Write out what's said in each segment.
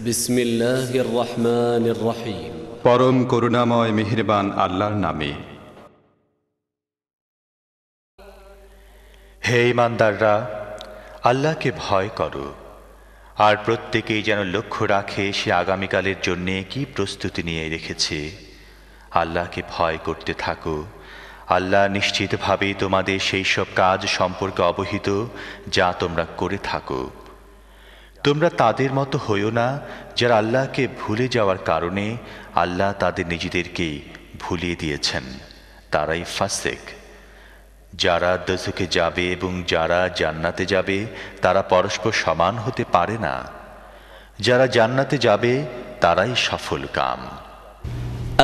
বিসমিল্লাহির রহমানির রহিম। পরম করুণাময় মেহেরবান আল্লাহর নামে। হে ঈমানদাররা, আল্লাহকে ভয় করো, আর প্রত্যেকেই যেন লক্ষ্য রাখে সে আগামীকালের জন্যে কি প্রস্তুতি নিয়ে রেখেছে। আল্লাহকে ভয় করতে থাকো। আল্লাহ নিশ্চিতভাবে তোমাদের সেই সব কাজ সম্পর্কে অবহিত যা তোমরা করে থাকো। তোমরা তাদের মতো হইও না যারা আল্লাহকে ভুলে যাওয়ার কারণে আল্লাহ তাদের নিজেদেরকেই ভুলিয়ে দিয়েছেন। তারাই ফাসিক। যারা দোজখে যাবে এবং যারা জান্নাতে যাবে তারা পরস্পর সমান হতে পারে না। যারা জান্নাতে যাবে তারাই সফল কাম।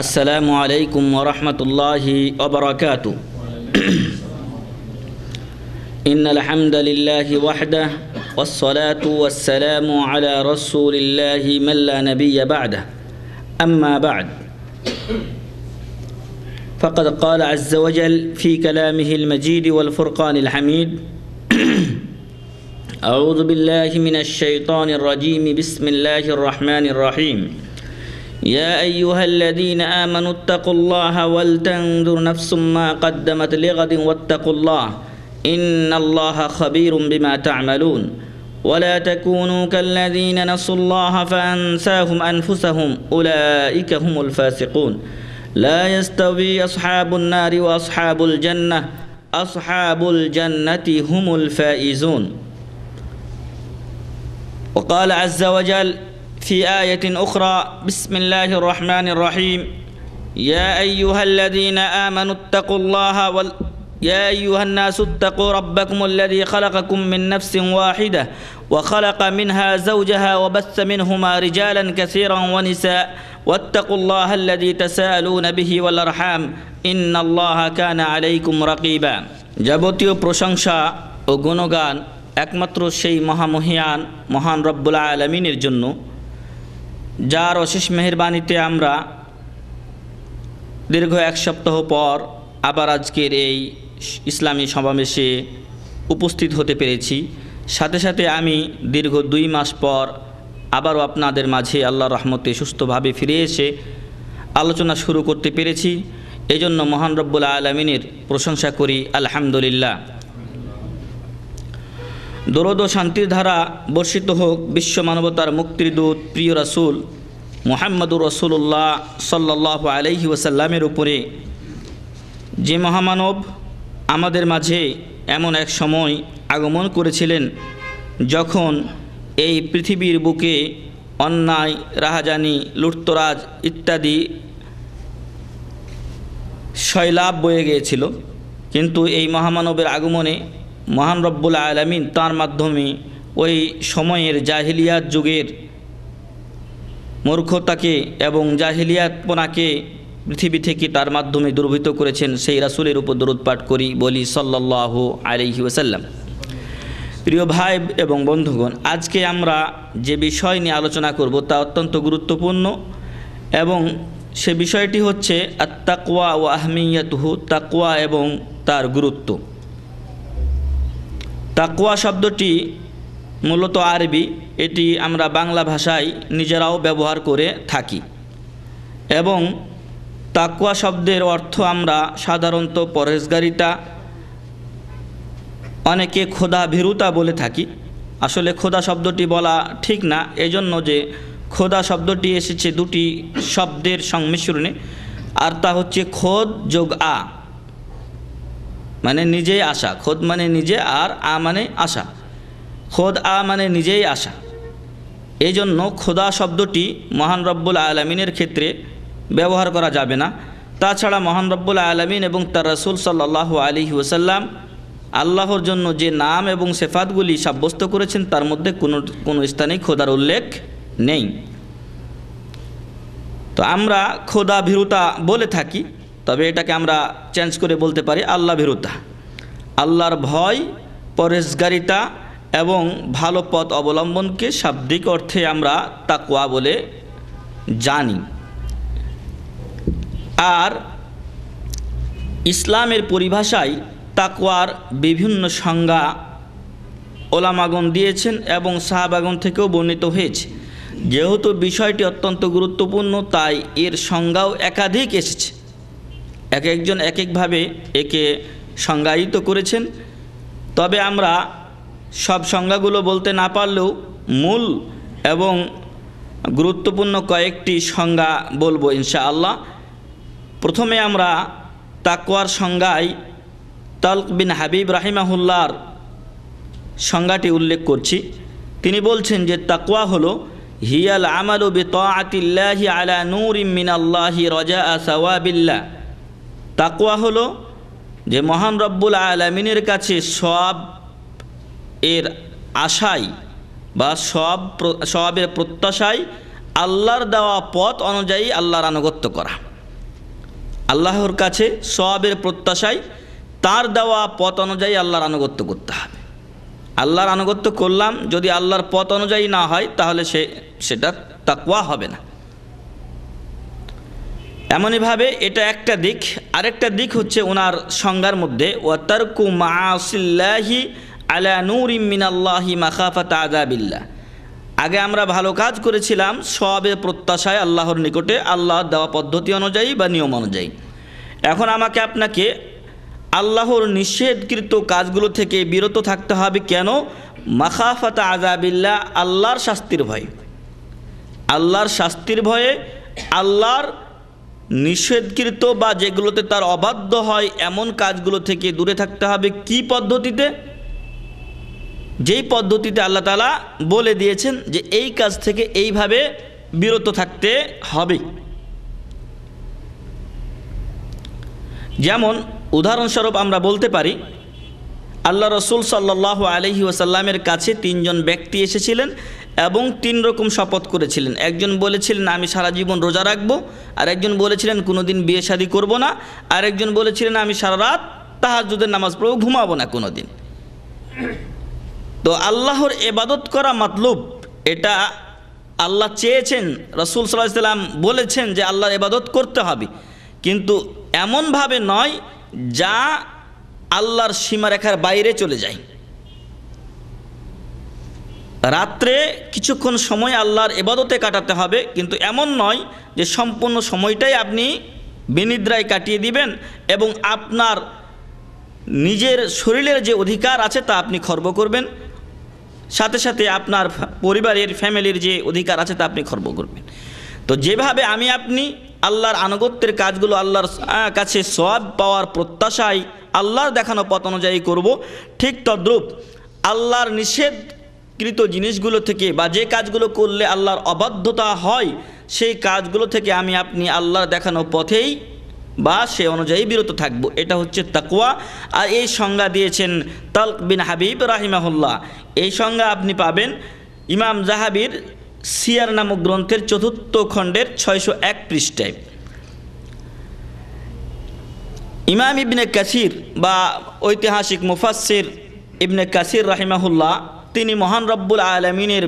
আসসালামু আলাইকুম ওয়া রাহমাতুল্লাহি ওয়া বারাকাতুহু। ইন্নাল হামদালিল্লাহি ওয়াহদাহু والصلاة والسلام على رسول الله من لا نبي بعده أما بعد فقد قال عز وجل في كلامه المجيد والفرقان الحميد أعوذ بالله من الشيطان الرجيم بسم الله الرحمن الرحيم يا أيها الذين آمنوا اتقوا الله ولتنظر نفس ما قدمت لغد واتقوا الله إن الله خبير بما تعملون ولا تكونوا كالذين نسوا الله فأنساهم أنفسهم أولئك هم الفاسقون لا يستوي أصحاب النار وأصحاب الجنة أصحاب الجنة هم الفائزون. وقال عز وجل في آية أخرى بسم الله الرحمن الرحيم يا أيها الذين آمنوا اتقوا الله يا أيها الناس اتقوا ربكم الذي خلقكم من نفس واحدة وخلق منها زوجها وبث منهما رجالا كثيرا ونساء واتقوا الله الذي تساءلون به والأرحام إن الله كان عليكم رقيبا. যাবতীয় প্রশংসা ও গুণগান একমাত্র সেই মহামহিয়ান মহান রব্বুল আলামিনের জন্য, যার অশেষ মেহেরবানিতে আমরা দীর্ঘ এক সপ্তাহ পর আবার আজকের এই ইসলামী সমাবেশে উপস্থিত হতে পেরেছি। সাথে সাথে আমি দীর্ঘ 2 মাস পর আবারও আপনাদের মাঝে আল্লাহর রহমতে সুস্থভাবে ফিরে এসে আলোচনা শুরু করতে পেরেছি। এজন্য মহান রব্বুল আলামিনের প্রশংসা করি, আলহামদুলিল্লাহ। দরুদ ও শান্তির ধারা বর্ষিত হোক বিশ্ব মানবতার মুক্তির দূত প্রিয় রাসূল মুহাম্মদুর রাসূলুল্লাহ সাল্লাল্লাহু আলাইহি ওয়াসাল্লামের উপরে, যে মহামানব আমাদের মাঝে এমন এক সময় আগমন করেছিলেন যখন এই পৃথিবীর বুকে অন্যায়, রাহাজানি, লুটতরাজ ইত্যাদি শৈলাব বয়ে গিয়েছিল। কিন্তু এই মহামানবের আগমনে মহান রব্বুল আলামিন তার মাধ্যমে ওই সময়ের জাহিলিয়াত যুগের মূর্খতাকে এবং জাহিলিয়াতপনাকে পৃথিবী থেকে তার মাধ্যমে দুর্বৃত করেছেন। সেই রাসূলের উপর দরুদ পাঠ করি, বলি সাল্লাল্লাহু আলাইহি ওয়াসাল্লাম। প্রিয় ভাই এবং বন্ধুগণ, আজকে আমরা যে বিষয় নিয়ে আলোচনা করব তা অত্যন্ত গুরুত্বপূর্ণ এবং সে বিষয়টি হচ্ছে আত-তাকওয়া ওয়া আহমিয়াতুহু, তাকওয়া এবং তার গুরুত্ব। তাকওয়া শব্দটি মূলত আরবি, এটি আমরা বাংলা ভাষায় নিজেরাও ব্যবহার করে থাকি এবং তাকওয়া শব্দের অর্থ আমরা সাধারণত পরহেজগারিতা, অনেকে খোদা ভীরুতা বলে থাকি। আসলে খোদা শব্দটি বলা ঠিক না, এজন্য যে খোদা শব্দটি এসেছে 2টি শব্দের সংমিশ্রণে, আর তা হচ্ছে খোদ যোগ আ, মানে নিজেই আসা। খোদ মানে নিজে, আর আ মানে আসা। খোদ আ মানে নিজেই আসা। এই জন্য খোদা শব্দটি মহান রব্বুল আলামিনের ক্ষেত্রে ব্যবহার করা যাবে না। তাছাড়া মহান রব্বুল আলামিন এবং তার রাসূল সাল্লাল্লাহু আলাইহি ওয়াসাল্লাম আল্লাহর জন্য যে নাম এবং সিফাতগুলি সাব্যস্ত করেছেন তার মধ্যে কোনো স্থানেই খোদার উল্লেখ নেই। তো আমরা খোদা ভীরুতা বলে থাকি, তবে এটাকে আমরা চেঞ্জ করে বলতে পারি আল্লাহ ভীরুতা। আল্লাহর ভয়, পরহেজগারিতা এবং ভালো পথ অবলম্বনকে শাব্দিক অর্থে আমরা তাকওয়া বলে জানি। আর ইসলামের পরিভাষায় তাকওয়ার বিভিন্ন সংজ্ঞা ওলামাগণ দিয়েছেন এবং সাহাবাগণ থেকেও বর্ণিত হয়েছে। যেহেতু বিষয়টি অত্যন্ত গুরুত্বপূর্ণ তাই এর সংজ্ঞাও একাধিক এসেছে, এক একজন এক একভাবে একে সংজ্ঞায়িত করেছেন। তবে আমরা সব সংজ্ঞাগুলো বলতে না পারলেও মূল এবং গুরুত্বপূর্ণ কয়েকটি সংজ্ঞা বলবো ইনশাআল্লাহ। প্রথমে আমরা তাকওয়ার সংজ্ঞায় তালক বিন হাবিব রাহিমাহুল্লাহর সংজ্ঞাটি উল্লেখ করছি। তিনি বলছেন যে তাকওয়া হলো হিয়াল আমালু বিতাআতিল্লাহি আলা নূরিম মিনাল্লাহি রাজাআ সাওয়াবিল্লাহ। তাকওয়া হলো যে মহান রব্বুল আলামিনের কাছে সব এর আশায় বা সবের প্রত্যাশায় আল্লাহর দেওয়া পথ অনুযায়ী আল্লাহর আনুগত্য করা। আল্লাহর কাছে সবের প্রত্যাশায় তার দেওয়া পথ অনুযায়ী আল্লাহর আনুগত্য করতে হবে। আল্লাহর আনুগত্য করলাম, যদি আল্লাহর পথ অনুযায়ী না হয় তাহলে সেটা তাকওয়া হবে না। এমনইভাবে এটা একটা দিক। আরেকটা দিক হচ্ছে ওনার সংজ্ঞার মধ্যে ওয়াতারকু মাআসিল্লাহি আলা নূরিম মিনাল্লাহি মাখাফাতা আযাবিল্লাহ। আগে আমরা ভালো কাজ করেছিলাম সবের প্রত্যাশায় আল্লাহর নিকটে, আল্লাহর দেওয়া পদ্ধতি অনুযায়ী বা নিয়ম অনুযায়ী। এখন আমাকে আপনাকে আল্লাহর নিষেধকৃত কাজগুলো থেকে বিরত থাকতে হবে। কেন? মাখাফাতা আযাবিল্লাহ, আল্লাহর শাস্তির ভয়ে। আল্লাহর শাস্তির ভয়ে আল্লাহর নিষেধকৃত বা যেগুলোতে তার অবাধ্য হয় এমন কাজগুলো থেকে দূরে থাকতে হবে। কি পদ্ধতিতে? যেই পদ্ধতিতে আল্লাহ তাআলা বলে দিয়েছেন যে এই কাজ থেকে এইভাবে বিরত থাকতে হবে। যেমন উদাহরণস্বরূপ আমরা বলতে পারি আল্লাহ রসুল সাল্লাল্লাহু আলাইহি ওয়াসাল্লামের কাছে 3 জন ব্যক্তি এসেছিলেন এবং 3 রকম শপথ করেছিলেন। একজন বলেছিলেন আমি সারা জীবন রোজা রাখবো, আর একজন বলেছিলেন কোনোদিন বিয়ে শাদী করবো না, আর একজন বলেছিলেন আমি সারা রাত তাহাজ্জুদের নামাজ পড়বো, ঘুমাবো না কোনোদিন। তো আল্লাহর ইবাদত করা মাতলুব, এটা আল্লাহ চেয়েছেন, রাসূল সাল্লাল্লাহু আলাইহি ওয়াসাল্লাম বলেছেন যে আল্লাহর ইবাদত করতে হবে, কিন্তু এমনভাবে নয় যা আল্লাহর সীমারেখার বাইরে চলে যায়। রাত্রে কিছুক্ষণ সময় আল্লাহর ইবাদতে কাটাতে হবে, কিন্তু এমন নয় যে সম্পূর্ণ সময়টাই আপনি বিনিদ্রায় কাটিয়ে দিবেন এবং আপনার নিজের শরীরের যে অধিকার আছে তা আপনি খর্ব করবেন, সাথে সাথে আপনার পরিবারের ফ্যামিলির যে অধিকার আছে তা আপনি খর্ব করবেন। তো যেভাবে আমি আপনি আল্লাহর আনুগত্যের কাজগুলো আল্লাহর কাছে সওয়াব পাওয়ার প্রত্যাশায় আল্লাহর দেখানো পথ অনুযায়ী করব, ঠিক তদ্রূপ আল্লাহর নিষেধকৃত জিনিসগুলো থেকে বা যে কাজগুলো করলে আল্লাহর অবাধ্যতা হয় সেই কাজগুলো থেকে আমি আপনি আল্লাহর দেখানো পথেই বা সে অনুযায়ী বিরত থাকব। এটা হচ্ছে তাকওয়া। আর এই সংজ্ঞা দিয়েছেন তালক বিন হাবিব রাহিমাহুল্লাহ। এই সংজ্ঞা আপনি পাবেন ইমাম যাহাবির সিয়ার নামক গ্রন্থের ৪র্থ খণ্ডের ৬০১ পৃষ্ঠায়। ইমাম ইবনে কাসির বা ঐতিহাসিক মুফাসসির ইবনে কাসির রাহিমাহুল্লাহ তিনি মহান রব্বুল আলামিনের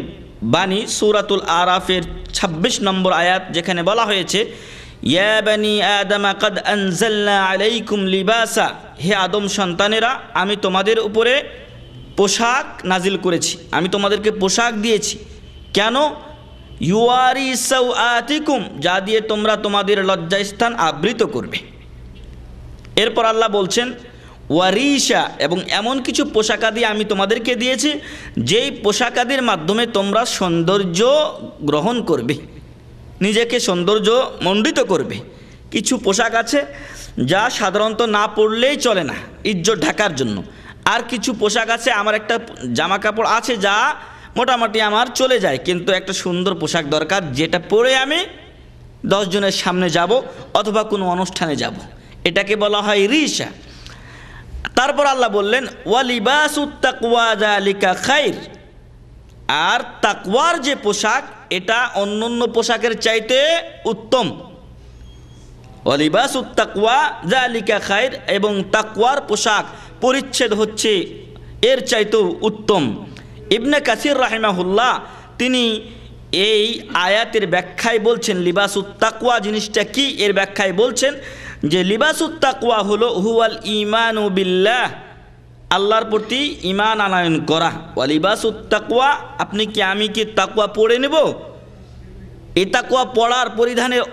বাণী সূরাতুল আরাফের ২৬ নম্বর আয়াত, যেখানে বলা হয়েছে ইয়া বানি আদম কদ আনজালনা আলাইকুম লিবাসা, হে আদম সন্তানেরা আমি তোমাদের উপরে পোশাক নাজিল করেছি, আমি তোমাদেরকে পোশাক দিয়েছি। কেন? ইউয়ারি সাওআতিকুম, যা দিয়ে তোমরা তোমাদের লজ্জাস্থান আবৃত করবে। এরপর আল্লাহ বলছেন ওয়ারিশা, এবং এমন কিছু পোশাকাদি আমি তোমাদেরকে দিয়েছি যেই পোশাকাদির মাধ্যমে তোমরা সৌন্দর্য গ্রহণ করবে, নিজেকে সৌন্দর্য মণ্ডিত করবে। কিছু পোশাক আছে যা সাধারণত না পরলেই চলে না, ইজ্জত ঢাকার জন্য। আর কিছু পোশাক আছে, আমার একটা জামা কাপড় আছে যা মোটামুটি আমার চলে যায়, কিন্তু একটা সুন্দর পোশাক দরকার যেটা পরে আমি 10 জনের সামনে যাব অথবা কোনো অনুষ্ঠানে যাব, এটাকে বলা হয় রিশা। তারপর আল্লাহ বললেন ওয়ালিবাসুত তাকওয়া যালিকা খাইর, আর তাকওয়ার যে পোশাক এটা অন্যান্য পোশাকের চাইতে উত্তম। ওয়ালিবাসুত তাকওয়া যালিকা খাইর, এবং তাকওয়ার পোশাক পরিচ্ছেদ হচ্ছে এর চাইতেও উত্তম। ইবনে কাসির রাহিমাহুল্লাহ তিনি এই আয়াতের ব্যাখ্যায় বলছেন লিবাসুত তাকওয়া জিনিসটা কি, এর ব্যাখ্যায় বলছেন যে লিবাসুত তাকওয়া হলো হুয়াল ঈমানু বিল্লাহ, আল্লাহর প্রতি ঈমান আনয়ন করা। ওয়া লিবাসুত তাকওয়া, আপনি কি আমি কি তাকওয়া পড়ে নেব? এই তাকওয়া পড়ার পরিধানের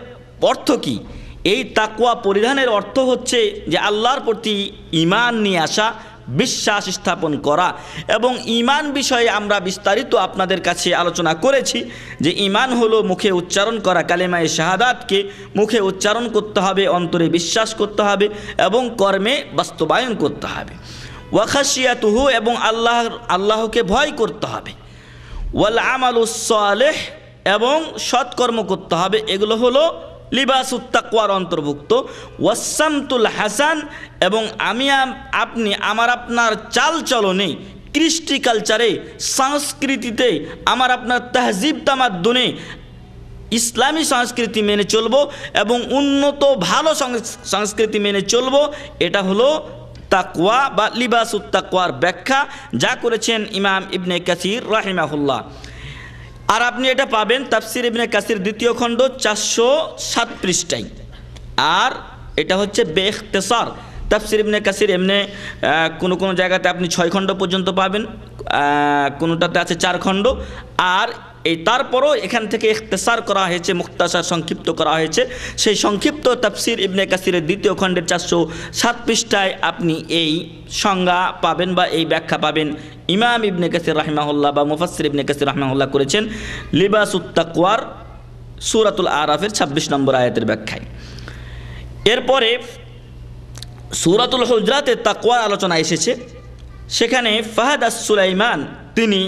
অর্থ কি? এই তাকওয়া পরিধানের অর্থ হচ্ছে যে আল্লাহর প্রতি ঈমান নিয়ে আসা, বিশ্বাস স্থাপন করা। এবং ঈমান বিষয়ে আমরা বিস্তারিত আপনাদের কাছে আলোচনা করেছি যে ঈমান হলো মুখে উচ্চারণ করা কালেমায়ে শাহাদাতকে মুখে উচ্চারণ করতে হবে, অন্তরে বিশ্বাস করতে হবে এবং কর্মে বাস্তবায়ন করতে হবে। ওয়া খাশিয়াতুহু, এবং আল্লাহকে ভয় করতে হবে। ওয়াল আমালুস সালেহ, এবং সৎকর্ম করতে হবে। এগুলো হলো লিবাসুত তাকওয়ার অন্তর্ভুক্ত। ওয়াসামতুল হাসান, এবং আপনি আপনার চালচলনে, কৃষ্টি কালচারে, সংস্কৃতিতে, আপনার তাহজিব তামাদ্দুনে ইসলামী সংস্কৃতি মেনে চলবো এবং উন্নত ভালো সংস্কৃতি মেনে চলবো। এটা হলো তাকওয়া বা লিবাসুত তাকওয়ার ব্যাখ্যা, যা করেছেন ইমাম ইবনে কাসির রাহিমাহুল্লাহ। আর আপনি এটা পাবেন তাফসির ইবনে কাসির 2য় খণ্ড 407 পৃষ্ঠায়। আর এটা হচ্ছে বেইখতিসার তাফসির ইবনে কাসির। এমনি কোনো জায়গাতে আপনি 6 খণ্ড পর্যন্ত পাবেন, কোনোটাতে আছে 4 খণ্ড। আর তারপরও এখান থেকে ইখতিসার করা হয়েছে, মুখতাসার সংক্ষিপ্ত করা হয়েছে। সেই সংক্ষিপ্ত তাফসির ইবনে কাসিরের 2য় খণ্ডের 407 পৃষ্ঠায় আপনি এই সংজ্ঞা পাবেন বা এই ব্যাখ্যা পাবেন। ইমাম ইবনে কাসির রাহিমাহুল্লাহ বা মুফাসসির ইবনে কাসির রাহিমাহুল্লাহ করেছেন লিবাসুত তাকওয়ার সূরাতুল আরাফের 26 নম্বর আয়াতের ব্যাখ্যায়। এরপরে সূরাতুল হুজরাতে তাকওয়ার আলোচনা এসেছে। সেখানে ফাহাদ আস-সুলাইমান তিনি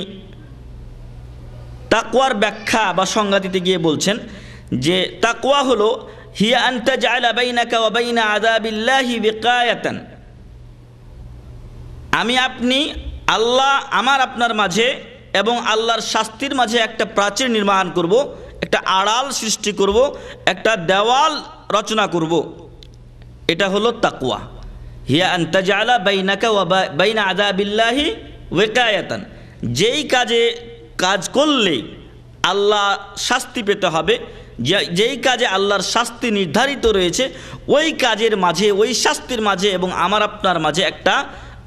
তাকওয়ার ব্যাখ্যা বা সংজ্ঞা দিতে গিয়ে বলছেন যে তাকওয়া হলো হিয়া আন তাজআলা বাইনাকা ওয়া বাইনা আযাবিল্লাহি বিকায়াতান। আল্লাহ আপনার মাঝে এবং আল্লাহর শাস্তির মাঝে একটা প্রাচীর নির্মাণ করব, একটা আড়াল সৃষ্টি করব, একটা দেওয়াল রচনা করব। এটা হলো তাকওয়া। হিয়া আন তাজআলা বাইনাকা ওয়া বাইনা আযাবিল্লাহি বিকায়াতান। যেই কাজ করলে আল্লাহ শাস্তি পেতে হবে, যেই কাজে আল্লাহর শাস্তি নির্ধারিত রয়েছে, ওই কাজের মাঝে, ওই শাস্তির মাঝে এবং আপনার মাঝে একটা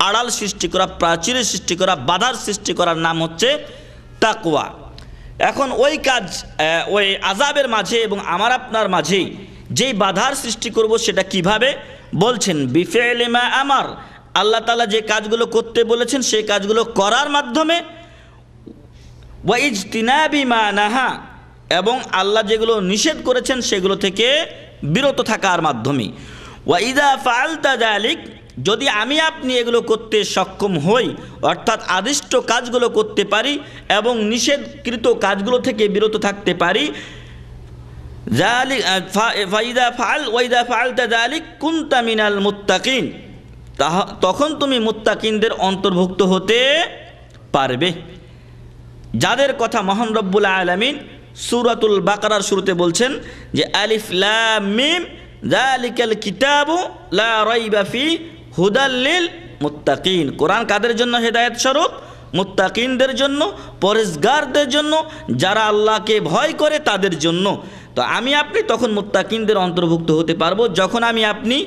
আড়াল সৃষ্টি করা, প্রাচীরের সৃষ্টি করা, বাধার সৃষ্টি করার নাম হচ্ছে তাকওয়া। এখন ওই আযাবের মাঝে এবং আপনার মাঝে যেই বাধার সৃষ্টি করব সেটা কিভাবে বলছেন? বিফি'লি মা আমার, আল্লাহ তাআলা যে কাজগুলো করতে বলেছেন সেই কাজগুলো করার মাধ্যমে, ওয়া ইজতিনাবি মা নাহা, এবং আল্লাহ যেগুলো নিষেধ করেছেন সেগুলো থেকে বিরত থাকার মাধ্যমে। ওয়া ইযা ফাআলতা যালিক, যদি আপনি এগুলো করতে সক্ষম হই, অর্থাৎ আদিষ্ট কাজগুলো করতে পারি এবং নিষেধকৃত কাজগুলো থেকে বিরত থাকতে পারি, ওয়া ইযা ফাআলতা যালিক কুনতা মিনাল মুত্তাকিন, তখন তুমি মুত্তাকিনদের অন্তর্ভুক্ত হতে পারবে। যাদের কথা মহান রব্বুল আলামিন সূরাতুল বাকারার শুরুতে বলছেন যে আলিফ লাম মিম যালিকাল কিতাবু লা রাইবা ফি হুদাল লিল মুত্তাকিন। কোরআন কাদের জন্য হেদায়েত স্বরূপ? মুত্তাকিনদের জন্য, পরহেজগারদের জন্য, যারা আল্লাহকে ভয় করে তাদের জন্য। তো আপনি তখন মুত্তাকিনদের অন্তর্ভুক্ত হতে পারবো যখন আপনি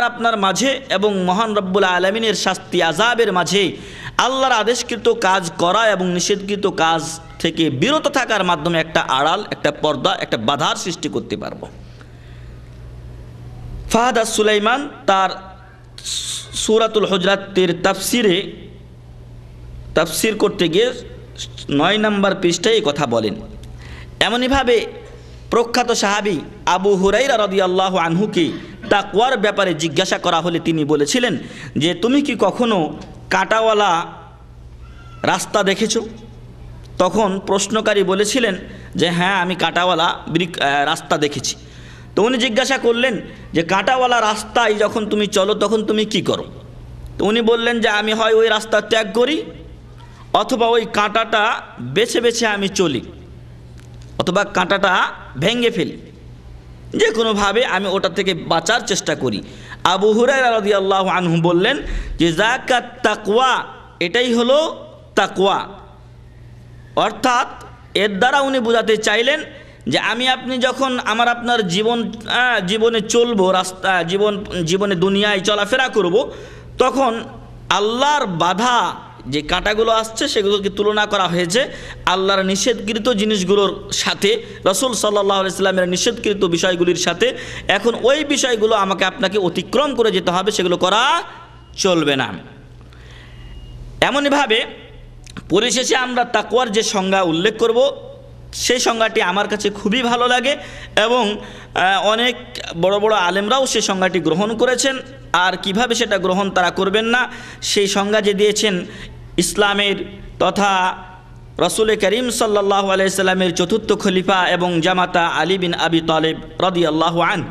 আপনার মাঝে এবং মহান রব্বুল আলামিনের শাস্তি আযাবের মাঝে আল্লাহর আদেশকৃত কাজ করা এবং নিষেধকৃত কাজ থেকে বিরত থাকার মাধ্যমে একটা আড়াল, একটা পর্দা, একটা বাধার সৃষ্টি করতে পারবো। ফাহাদ আস-সুলাইমান তার সূরাতুল হুজরাতের তাফসির করতে গিয়ে 9 নম্বর পৃষ্ঠায় এই কথা বলেন। এমনইভাবে প্রখ্যাত সাহাবী আবু হুরায়রা রাদিয়াল্লাহু আনহুকে তাকওয়ার ব্যাপারে জিজ্ঞাসা করা হলে তিনি বলেছিলেন যে তুমি কি কখনো কাঁটাওয়ালা রাস্তা দেখেছো? তখন প্রশ্নকারী বলেছিলেন যে হ্যাঁ, আমি কাঁটাওয়ালা রাস্তা দেখেছি। তো উনি জিজ্ঞাসা করলেন যে কাঁটাওয়ালা রাস্তায় যখন তুমি চলো তখন তুমি কি করো? তো উনি বললেন যে আমি হয় ওই রাস্তা ত্যাগ করি, অথবা ওই কাঁটাটা বেছে বেছে আমি চলি, অথবা কাঁটাটা ভেঙে ফেলি, যে কোনোভাবে আমি ওটা থেকে বাঁচার চেষ্টা করি। আবু হুরায়রা রাদিয়াল্লাহু আনহু বললেন যে যাকাত তাকওয়া, এটাই হলো তাকওয়া। অর্থাৎ এর দ্বারা উনি বোঝাতে চাইলেন যে আপনি যখন আপনার জীবনে চলবো, জীবনে দুনিয়ায় চলাফেরা করব, তখন আল্লাহর বাধা যে কাঁটাগুলো আসছে সেগুলোকে তুলনা করা হয়েছে আল্লাহর নিষেধকৃত জিনিসগুলোর সাথে, রাসূল সাল্লাল্লাহু আলাইহি সাল্লামের নিষেধকৃত বিষয়গুলির সাথে। এখন ওই বিষয়গুলো আমাকে আপনাকে অতিক্রম করে যেতে হবে, সেগুলো করা চলবে না। এমনইভাবে পরিশেষে আমরা তাকওয়ার যে সংজ্ঞা উল্লেখ করব, সেই সংজ্ঞাটি আমার কাছে খুবই ভালো লাগে এবং অনেক বড় বড় আলেমরাও সেই সংজ্ঞাটি গ্রহণ করেছেন। আর কিভাবে সেটা গ্রহণ তারা করবেন না, সেই সংজ্ঞা যে দিয়েছেন ইসলামের তথা রাসূল করিম সাল্লাল্লাহু আলাইহি সাল্লামের চতুর্থ খলিফা এবং জামাতা আলী বিন আবি তালেব রাদিয়াল্লাহু আনহু,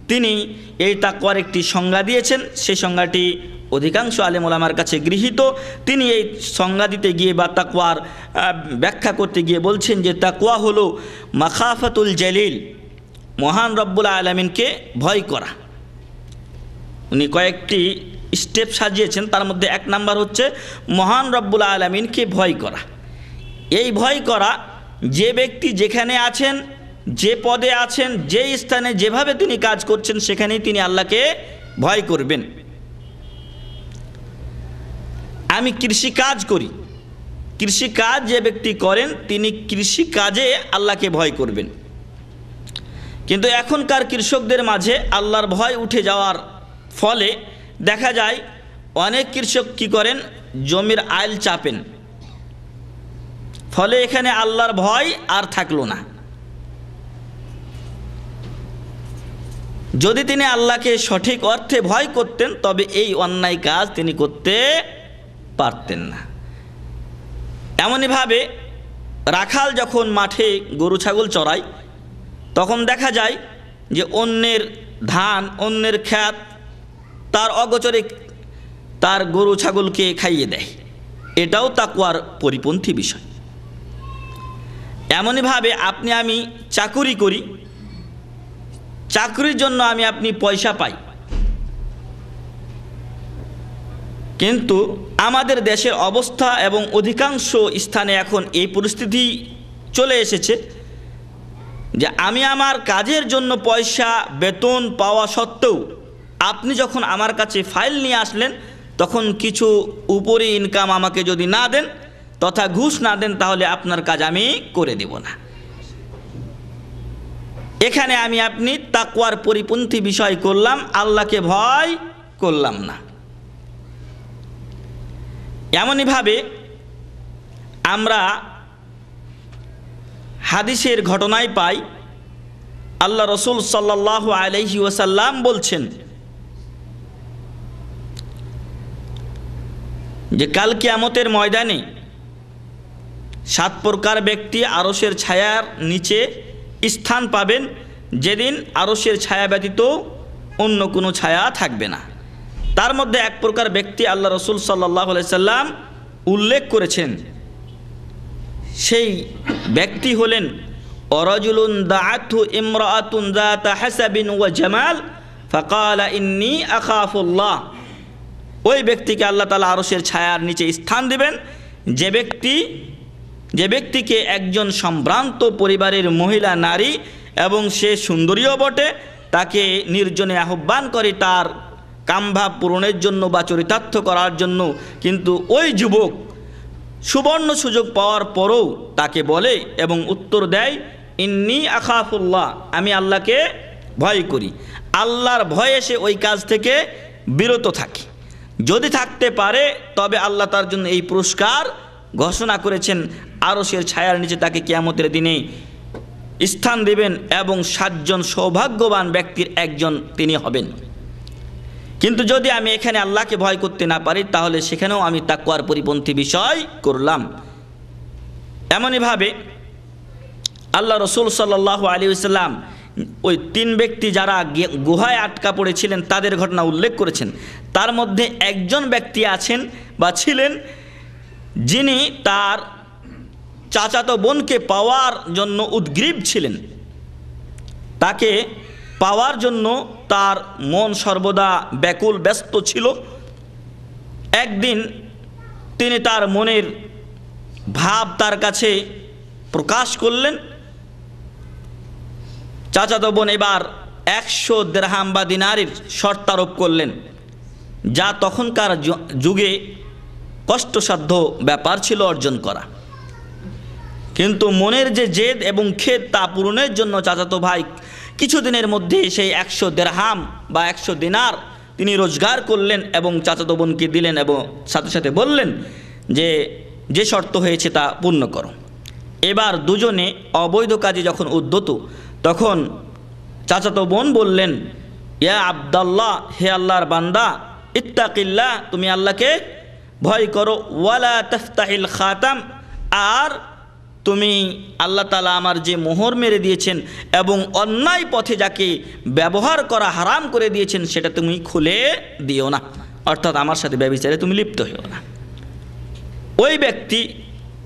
তিনি এই তাকওয়ার একটি সংজ্ঞা দিয়েছেন। সেই সংজ্ঞাটি অধিকাংশ আলেম ওলামার কাছে গৃহীত। তিনি এই সংজ্ঞা দিতে গিয়ে বা তাকওয়ার ব্যাখ্যা করতে গিয়ে বলছেন যে তাকওয়া হলো মাখাফাতুল জালিল, মহান রব্বুল আলামিনকে ভয় করা। উনি কয়েকটি স্টেপ সাজিয়েছেন, তার মধ্যে এক নাম্বার হচ্ছে মহান রব্বুল আলামিনকে ভয় করা। এই ভয় করা, যে ব্যক্তি যেখানে আছেন, যে পদে আছেন, যে স্থানে যেভাবে তিনি কাজ করছেন, সেখানেই তিনি আল্লাহকে ভয় করবেন। আমি কৃষিকাজ করি, কৃষিকাজ যে ব্যক্তি করেন তিনি কৃষিকাজে আল্লাহকে ভয় করবেন। কিন্তু এখনকার কৃষকদের মাঝে আল্লাহর ভয় উঠে যাওয়ার ফলে দেখা যায় অনেক কৃষক কি করেন, জমির আইল চাপেন, ফলে এখানে আল্লাহর ভয় আর থাকলো না। যদি তিনি আল্লাহকে সঠিক অর্থে ভয় করতেন তবে এই অন্যায় কাজ তিনি করতে পারতেন না। এমনইভাবে রাখাল যখন মাঠে গরু ছাগল চড়ায়, তখন দেখা যায় যে অন্যের ধান, অন্যের ক্ষেত তার অগোচরে তার গরু ছাগলকে খাইয়ে দেয়। এটাও তাকওয়ার পরিপন্থী বিষয়। এমনইভাবে আপনি আমি চাকুরি করি, চাকরির জন্য আমি আপনি পয়সা পাই, কিন্তু আমাদের দেশের অবস্থা এবং অধিকাংশ স্থানে এখন এই পরিস্থিতি চলে এসেছে যে আমি আমার কাজের জন্য পয়সা বেতন পাওয়া সত্ত্বেও আপনি যখন আমার কাছে ফাইল নিয়ে আসলেন তখন কিছু উপরি ইনকাম আমাকে যদি না দেন তথা ঘুষ না দেন, তাহলে আপনার কাজ আমি করে দেব না। এখানে আমি আপনি তাকওয়ার পরিপন্থী বিষয় করলাম, আল্লাহকে ভয় করলাম না। এমনইভাবে আমরা হাদিসের ঘটনায় পাই, আল্লাহ রসুল সাল্লাল্লাহু আলাইহি ওয়াসাল্লাম বলছেন যে কাল কিয়ামতের ময়দানে 7 প্রকার ব্যক্তি আরশের ছায়ার নিচে স্থান পাবেন, যেদিন আরশের ছায়া ব্যতীত অন্য কোনো ছায়া থাকবে না। তার মধ্যে 1 প্রকার ব্যক্তি আল্লাহ রসুল সাল্লাল্লাহু আলাইহি সাল্লাম উল্লেখ করেছেন। সেই ব্যক্তি হলেন অরাজুলুন দাআতহু ইমরাআতুন যাতা হাসাবিন ওয়া জামাল ফাকালা ইন্নী আখাফুল্লাহ। ওই ব্যক্তিকে আল্লাহ তাআলা আরশের ছায়ার নিচে স্থান দিবেন, যে ব্যক্তিকে একজন সম্ভ্রান্ত পরিবারের মহিলা নারী এবং সে সুন্দরীও বটে, তাকে নির্জনে আহ্বান করে তার কামভাব পূরণের জন্য বা চরিতার্থ করার জন্য, কিন্তু ওই যুবক সুবর্ণ সুযোগ পাওয়ার পরও তাকে বলে এবং উত্তর দেয় ইন্নী আখাফুল্লাহ, আমি আল্লাহকে ভয় করি। আল্লাহর ভয়ে সে ওই কাজ থেকে বিরত থাকে। যদি থাকতে পারে তবে আল্লাহ তার জন্য এই পুরস্কার ঘোষণা করেছেন, আরশের ছায়ার নিচে তাকে কিয়ামতের দিনে স্থান দেবেন এবং 7 জন সৌভাগ্যবান ব্যক্তির একজন তিনি হবেন। কিন্তু যদি আমি এখানে আল্লাহকে ভয় করতে না পারি তাহলে সেখানেও আমি তাকওয়ার পরিপন্থী বিষয় করলাম। এমনইভাবে আল্লাহ রসুল সাল্লাল্লাহু আলাইহি ওয়াসাল্লাম ওই 3 ব্যক্তি যারা গুহায় আটকা পড়েছিলেন তাদের ঘটনা উল্লেখ করেছেন। তার মধ্যে একজন ব্যক্তি আছেন বা ছিলেন যিনি তার চাচাতো বোনকে পাওয়ার জন্য উদ্গ্রীব ছিলেন। তাকে পাওয়ার জন্য তার মন সর্বদা ব্যাকুল ব্যস্ত ছিল। একদিন তিনি তার মনের ভাব তার কাছে প্রকাশ করলেন। চাচাতো বোন এবার 100 দিরহাম বা দিনারের শর্ত আরোপ করলেন, যা তখনকার যুগে কষ্টসাধ্য ব্যাপার ছিল অর্জন করা, কিন্তু মনের যে জেদ এবং খেদ তা পূরণের জন্য চাচাতো ভাই কিছুদিনের মধ্যে সেই 100 দিরহাম বা 100 দিনার তিনি রোজগার করলেন এবং চাচাতো বোনকে দিলেন এবং সাথে সাথে বললেন যে শর্ত হয়েছে তা পূর্ণ করো। এবার দুজনে অবৈধ কাজে যখন উদ্যত, তখন চাচাতো বোন বললেন, ইয়া আব্দাল্লাহ, হে আল্লাহর বান্দা, ইত্তাকিল্লাহ, তুমি আল্লাহকে ভয় করো, ওয়ালা তাফতাহিল খাতাম, আর তুমি আল্লাহ তাআলা আমার যে মোহর মেরে দিয়েছেন এবং অন্যায় পথে যাকে ব্যবহার করা হারাম করে দিয়েছেন সেটা তুমি খুলে দিও না, অর্থাৎ আমার সাথে ব্যভিচারে তুমি লিপ্ত হও না। ওই ব্যক্তি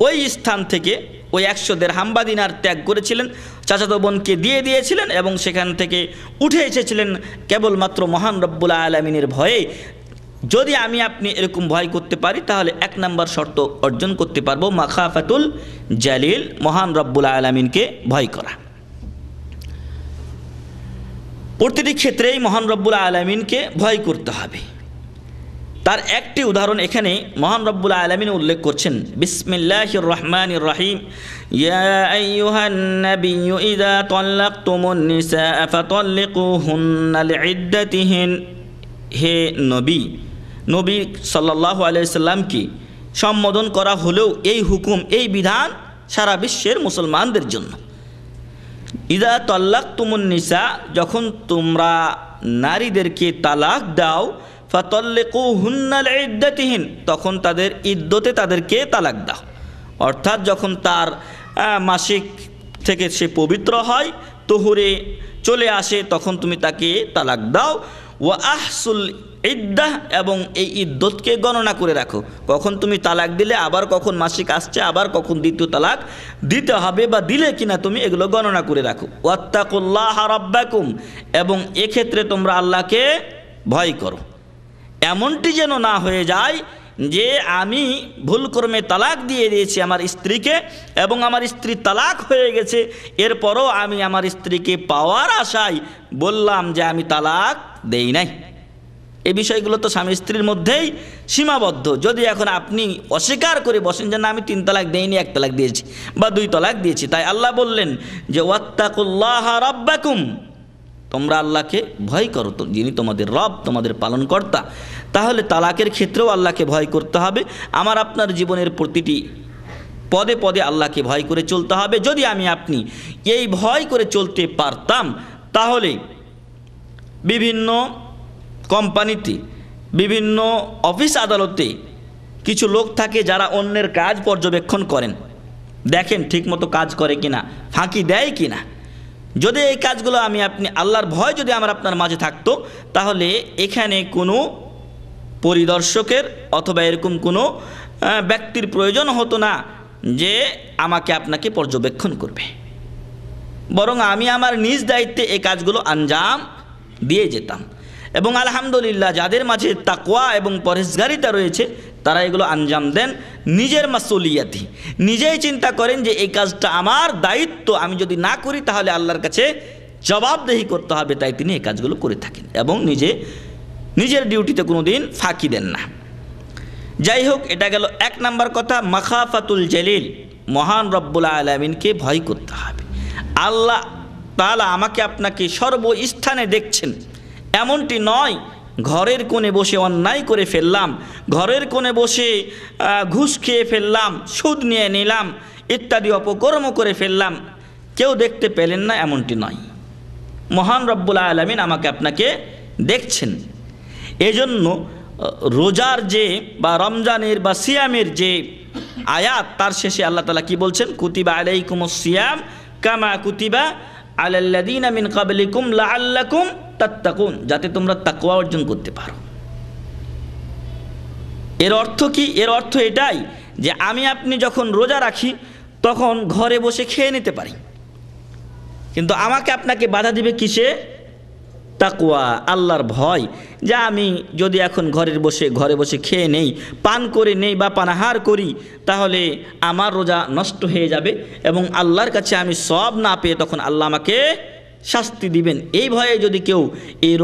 ওই স্থান থেকে ওই 100 দিরহাম বা দিনার ত্যাগ করেছিলেন, চাচাতো বোনকে দিয়ে দিয়েছিলেন এবং সেখান থেকে উঠে এসেছিলেন কেবলমাত্র মহান রব্বুল আলামিনের ভয়ে। যদি আমি আপনি এরকম ভয় করতে পারি তাহলে 1 নম্বর শর্ত অর্জন করতে পারবো, মাখাফাতুল জালিল, মহান রব্বুল আলামিনকে ভয় করা। প্রতিটি ক্ষেত্রেই মহান রব্বুল আলামিনকে ভয় করতে হবে। তার একটি উদাহরণ এখানে মহান রব্বুল আলামিন উল্লেখ করছেন, বিসমিল্লাহির রহমানির রহিম, ইয়া আইয়ুহান নাবিয়্যু ইযা তাল্লাকতুমুন নিসা ফাতাল্লিকুহুন্না লিইদ্দাতিহিন, হে নবী সাল্লাল্লাহু আলাইহি সাল্লামকে সম্বোধন করা হলেও এই হুকুম, এই বিধান সারা বিশ্বের মুসলমানদের জন্য। ইযা তাল্লাকতুমুন নিসা, যখন তোমরা নারীদেরকে তালাক দাও, ফাতাল্লিকুহুন্না লিইদ্দাতিহিন, তখন তাদের ইদ্দতে তাদেরকে তালাক দাও, অর্থাৎ যখন তার মাসিক থেকে সে পবিত্র হয়, তুহুরে চলে আসে, তখন তুমি তাকে তালাক দাও। ওয়া আহসুল ইদ্দাহ, এবং এই ইদ্দতকে গণনা করে রাখো, কখন তুমি তালাক দিলে, আবার কখন মাসিক আসছে, আবার কখন দ্বিতীয় তালাক দিতে হবে বা দিলে কিনা তুমি এগুলো গণনা করে রাখো। ওয়াত্তাকুল্লাহ রাব্বাকুম, এবং এক্ষেত্রে তোমরা আল্লাহকে ভয় করো। এমনটি যেন না হয়ে যায় যে আমি ভুলক্রমে তালাক দিয়ে দিয়েছি আমার স্ত্রীকে এবং আমার স্ত্রী তালাক হয়ে গেছে, এরপরও আমি আমার স্ত্রীকে পাওয়ার আশায় বললাম যে আমি তালাক দেই নাই। এই বিষয়গুলো তো স্বামী স্ত্রীর মধ্যেই সীমাবদ্ধ। যদি এখন আপনি অস্বীকার করে বসেন যে না আমি 3 তালাক দেইনি, 1 তালাক দিয়েছি বা 2 তালাক দিয়েছি, তাই আল্লাহ বললেন যে ওয়াত্তাকুল্লাহ রাব্বাকুম, তোমরা আল্লাহকে ভয় করো, তো যিনি তোমাদের রব, তোমাদের পালনকর্তা। তাহলে তালাকের ক্ষেত্রেও আল্লাহকে ভয় করতে হবে। আমার আপনার জীবনের প্রতিটি পদে পদে আল্লাহকে ভয় করে চলতে হবে। যদি আমি আপনি এই ভয় করে চলতে পারতাম, তাহলে বিভিন্ন কোম্পানিতে, বিভিন্ন অফিস আদালতে কিছু লোক থাকে যারা অন্যের কাজ পর্যবেক্ষণ করেন, দেখেন ঠিকমতো কাজ করে কিনা, ফাঁকি দেয় কিনা। যদি এই কাজগুলো আমি আপনি আল্লাহর ভয় যদি আমার আপনার মাঝে থাকতো, তাহলে এখানে কোনো পরিদর্শকের অথবা এরকম কোনো ব্যক্তির প্রয়োজন হতো না যে আমাকে আপনাকে পর্যবেক্ষণ করবে, বরং আমি আমার নিজ দায়িত্বে এই কাজগুলো আঞ্জাম দিয়ে যেতাম। এবং আলহামদুলিল্লাহ, যাদের মাঝে তাকওয়া এবং পরহেজগারিতা রয়েছে তারা এগুলো আঞ্জাম দেন নিজের মাসউলিয়াতি, নিজেই চিন্তা করেন যে এই কাজটা আমার দায়িত্ব, আমি যদি না করি তাহলে আল্লাহর কাছে জবাবদেহি করতে হবে, তাই তিনি এই কাজগুলো করে থাকেন এবং নিজের ডিউটিতে কোনো দিন ফাঁকি দেন না। যাই হোক, এটা গেল 1 নম্বর কথা, মাখাফাতুল জালিল, মহান রব্বুল আলামিনকে ভয় করতে হবে। আল্লাহ তাআলা আমাকে আপনাকে সর্বস্থানে দেখছেন, এমনটি নয় ঘরের কোণে বসে অন্যায় করে ফেললাম, ঘরের কোণে বসে ঘুষ খেয়ে ফেললাম, সুদ নিয়ে নিলাম ইত্যাদি অপকর্ম করে ফেললাম, কেউ দেখতে পেলেন না, এমনটি নয়। মহান রব্বুল আলামিন আমাকে আপনাকে দেখছেন। এজন্য রোজার যে বা রমজানের বা সিয়ামের যে আয়াত, তার শেষে আল্লাহ তাআলা কি বলছেন, কুতিবা আলাইকুমুস সিয়াম কামা কুতিবা আলাল্লাযীনা মিন ক্বাবলিকুম লাআল্লাকুম তাত্তাকুন, যাতে তোমরা তাকওয়া অর্জন করতে পারো। এর অর্থ কি? এর অর্থ এটাই যে আমি আপনি যখন রোজা রাখি তখন ঘরে বসে খেয়ে নিতে পারি, কিন্তু আমাকে আপনাকে বাধা দিবে কিসে? তাকওয়া, আল্লাহর ভয়। যে আমি যদি এখন ঘরে বসে খেয়ে নেই, পান করে নেই বা পানাহার করি, তাহলে আমার রোজা নষ্ট হয়ে যাবে এবং আল্লাহর কাছে আমি সওয়াব না পেয়ে তখন আল্লাহ আমাকে শাস্তি দিবেন। এই ভয়ে যদি কেউ এই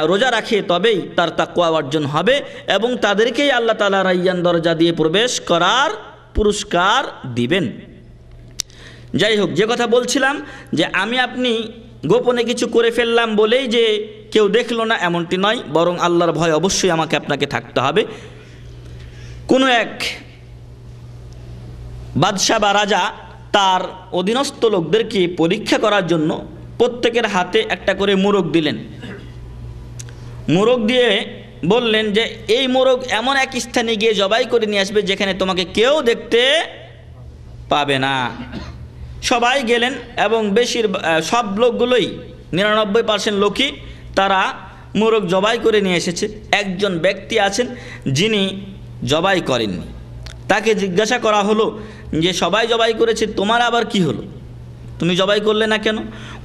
রোজা রাখে তবেই তার তাকওয়া অর্জন হবে এবং তাদেরকেই আল্লাহ তাআলা রায়্যান দরজা দিয়ে প্রবেশ করার পুরস্কার দিবেন। যাই হোক, যে কথা বলছিলাম যে আমি আপনি গোপনে কিছু করে ফেললাম বলেই যে কেউ দেখলো না এমনটি নয়, বরং আল্লাহর ভয় অবশ্যই আমাকে আপনাকে থাকতে হবে। কোনো এক বাদশা বা রাজা তার অধীনস্থ লোকদেরকে পরীক্ষা করার জন্য প্রত্যেকের হাতে একটা করে মোরগ দিলেন। মোরগ দিয়ে বললেন যে এই মোরগ এমন এক স্থানে গিয়ে জবাই করে নিয়ে আসবে যেখানে তোমাকে কেউ দেখতে পাবে না। সবাই গেলেন এবং সব লোকগুলোই 99% লোকই তারা মোরগ জবাই করে নিয়ে এসেছে। একজন ব্যক্তি আছেন যিনি জবাই করেননি। তাকে জিজ্ঞাসা করা হলো যে সবাই জবাই করেছে, তোমার আবার কি হলো, তুমি জবাই করলে না কেন?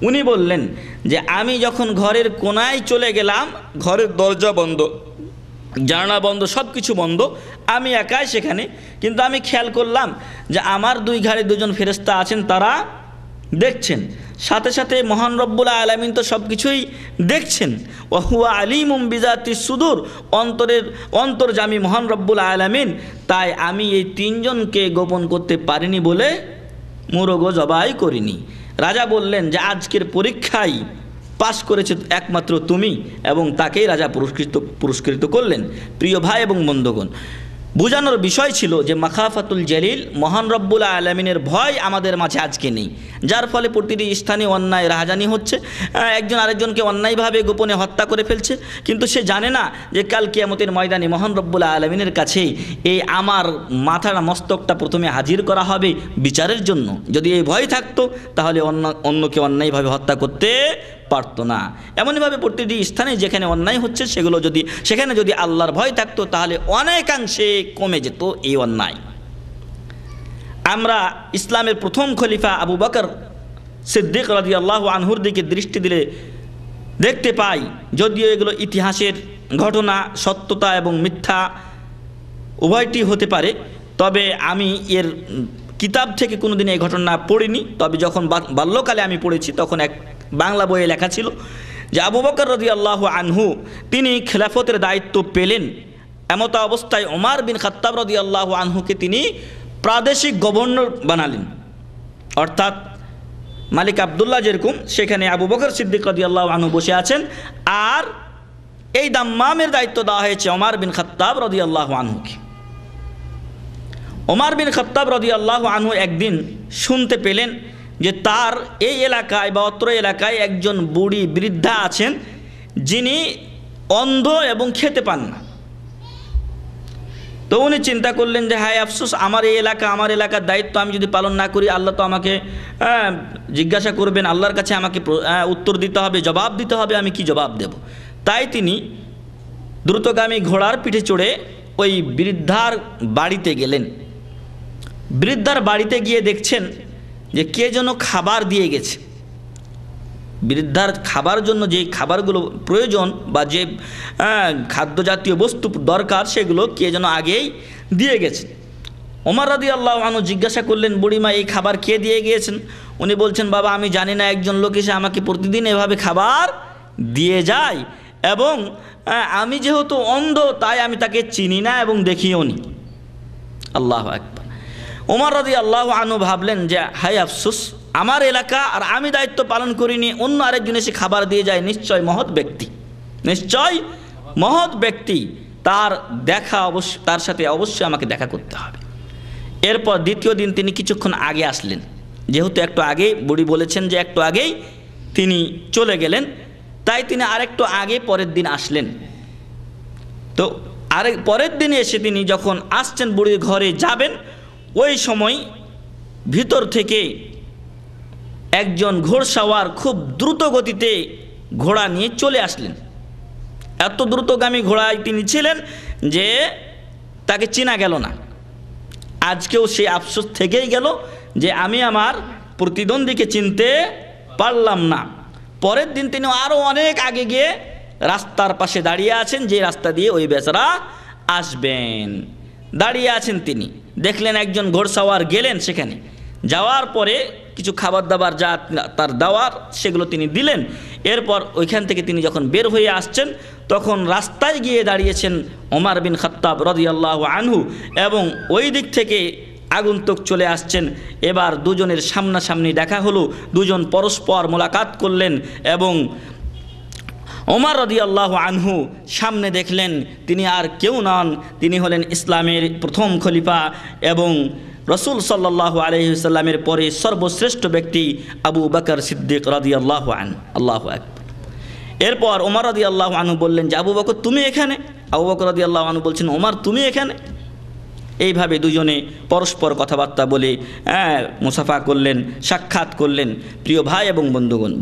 উনি বললেন যে আমি যখন ঘরের কোনায় চলে গেলাম, ঘরের দরজা বন্ধ, জানালা বন্ধ, সব কিছু বন্ধ, আমি একাই সেখানে, কিন্তু আমি খেয়াল করলাম যে আমার দুই ঘাড়ে দুজন ফেরেশতা আছেন, তারা দেখছেন, সাথে সাথে মহান রব্বুল আলামিন তো সব কিছুই দেখছেন। ওয়া হুয়া আলিমুম বিজাতিস সুদূর, অন্তর্যামী মহান রব্বুল আলামিন। তাই আমি এই তিনজনকে গোপন করতে পারিনি বলে মোরগও জবাই করিনি। রাজা বললেন যে আজকের পরীক্ষায় পাশ করেছে একমাত্র তুমি, এবং তাকেই রাজা পুরস্কৃত করলেন। প্রিয় ভাই এবং বন্ধুগণ, বোঝানোর বিষয় ছিল যে মাখাফাতুল জলিল, মহান রব্বুল আলামিনের ভয় আমাদের মাঝে আজকে নেই, যার ফলে প্রতিটি স্থানে অন্যায় রাহাজানি হচ্ছে। একজন আরেকজনকে অন্যায়ভাবে গোপনে হত্যা করে ফেলছে, কিন্তু সে জানে না যে কাল কিয়ামতের ময়দানে মহান রব্বুল আলামিনের কাছেই এই আমার মাথাটা মস্তকটা প্রথমে হাজির করা হবে বিচারের জন্য। যদি এই ভয় থাকতো তাহলে অন্যকে অন্যায়ভাবে হত্যা করতে পারতো না। এমনইভাবে প্রতিটি স্থানে যেখানে অন্যায় হচ্ছে সেখানে যদি আল্লাহর ভয় থাকতো তাহলে অনেকাংশে কমে যেত এই অন্যায়। আমরা ইসলামের প্রথম খলিফা আবু বকর সিদ্দিক রাদিয়াল্লাহু আনহুর দিকে দৃষ্টি দিলে দেখতে পাই, যদিও এগুলো ইতিহাসের ঘটনা, সত্যতা এবং মিথ্যা উভয়টি হতে পারে, তবে আমি এর কিতাব থেকে কোনোদিন এই ঘটনা পড়িনি। তবে যখন বাল্যকালে আমি পড়েছি তখন এক বাংলা বইয়ে লেখা ছিল যে আবু বকর রাদিয়াল্লাহু আনহু তিনি খেলাফতের দায়িত্ব পেলেন, এমত অবস্থায় ওমর বিন খাত্তাব রাদিয়াল্লাহু আনহুকে তিনি প্রাদেশিক গভর্নর বানালেন। অর্থাৎ মালিক আবদুল্লাহ যেরকম, সেখানে আবু বকর সিদ্দিক রাদিয়াল্লাহু আনহু বসে আছেন, আর এই দাম্মামের দায়িত্ব দেওয়া হয়েছে ওমর বিন খাত্তাব রাদিয়াল্লাহু আনহুকে। ওমর বিন খাত্তাব রাদিয়াল্লাহু আনহু একদিন শুনতে পেলেন যে তার এই এলাকায় বা অত্র এলাকায় একজন বুড়ি বৃদ্ধা আছেন যিনি অন্ধ এবং খেতে পান না। তো উনি চিন্তা করলেন যে হায় আফসোস, আমার এলাকার দায়িত্ব আমি যদি পালন না করি আল্লাহ তো আমাকে জিজ্ঞাসা করবেন, আল্লাহর কাছে আমাকে উত্তর দিতে হবে, জবাব দিতে হবে, আমি কি জবাব দেব। তাই তিনি দ্রুতগামী ঘোড়ার পিঠে চড়ে ওই বৃদ্ধার বাড়িতে গেলেন। বৃদ্ধার বাড়িতে গিয়ে দেখছেন যে কে যেন খাবার দিয়ে গেছে। বৃদ্ধার খাবার জন্য যে খাবারগুলো প্রয়োজন বা যে খাদ্য জাতীয় বস্তু দরকার সেগুলো কে যেন আগেই দিয়ে গেছে। ওমর রাদিয়াল্লাহু আনহু জিজ্ঞাসা করলেন, বুড়িমা এই খাবার কে দিয়ে গিয়েছেন? উনি বলছেন, বাবা আমি জানি না, একজন লোক এসে আমাকে প্রতিদিন এভাবে খাবার দিয়ে যায়, এবং আমি যেহেতু অন্ধ তাই আমি তাকে চিনি না এবং দেখিও নি। আল্লাহু আকবার। ওমর রাদিয়াল্লাহু আনহু ভাবলেন যে হায় আফসোস, আমার এলাকা আর আমি দায়িত্ব পালন করিনি, অন্য আরেকজন এসে খাবার দিয়ে যায়, নিশ্চয় মহৎ ব্যক্তি, তার সাথে অবশ্যই আমাকে দেখা করতে হবে। এরপর দ্বিতীয় দিন তিনি কিছুক্ষণ আগে আসলেন, যেহেতু একটু আগে বুড়ি বলেছেন যে একটু আগেই তিনি চলে গেলেন, তাই তিনি আরেকটু আগে পরের দিন আসলেন। তো পরের দিনে এসে তিনি যখন আসছেন বুড়ির ঘরে যাবেন, ওই সময় ভিতর থেকে একজন ঘোড়সাওয়ার খুব দ্রুত গতিতে ঘোড়া নিয়ে চলে আসলেন। এত দ্রুতগামী ঘোড়ায় তিনি ছিলেন যে তাকে চেনা গেল না। আজকেও সে আফসোস থেকেই গেল যে আমি আমার প্রতিদ্বন্দ্বীকে চিনতে পারলাম না। পরের দিন তিনি আরও অনেক আগে গিয়ে রাস্তার পাশে দাঁড়িয়ে আছেন, যে রাস্তা দিয়ে ওই বেচারা আসবেন। দাঁড়িয়ে আছেন তিনি, দেখলেন একজন ঘোড়সাওয়ার গেলেন সেখানে, যাওয়ার পরে কিছু খাবার দাবার যা তার দেওয়ার সেগুলো তিনি দিলেন। এরপর ওইখান থেকে তিনি যখন বের হয়ে আসছেন তখন রাস্তায় গিয়ে দাঁড়িয়েছেন ওমর বিন খাত্তাব রাদিয়াল্লাহু আনহু, এবং ওই দিক থেকে আগন্তুক চলে আসছেন। এবার দুজনের সামনাসামনি দেখা হলো, দুজন পরস্পর মোলাকাত করলেন এবং ওমর রাদিয়াল্লাহু আনহু সামনে দেখলেন তিনি আর কেউ নন, তিনি হলেন ইসলামের প্রথম খলিফা এবং রসুল সাল্লাল্লাহু আলাইহি ওয়াসাল্লামের পরে সর্বশ্রেষ্ঠ ব্যক্তি আবু বকর সিদ্দিক রাদিয়াল্লাহু আনহু। আল্লাহু আকবার। এরপর ওমর রাদিয়াল্লাহু আনহু বললেন যে আবু বকর তুমি এখানে? আবু বকর রাদিয়াল্লাহু আনহু বলছেন ওমর তুমি এখানে? এইভাবে দুজনে পরস্পর কথাবার্তা বলে মুসাফা করলেন, সাক্ষাৎ করলেন। প্রিয় ভাই এবং বন্ধুগণ,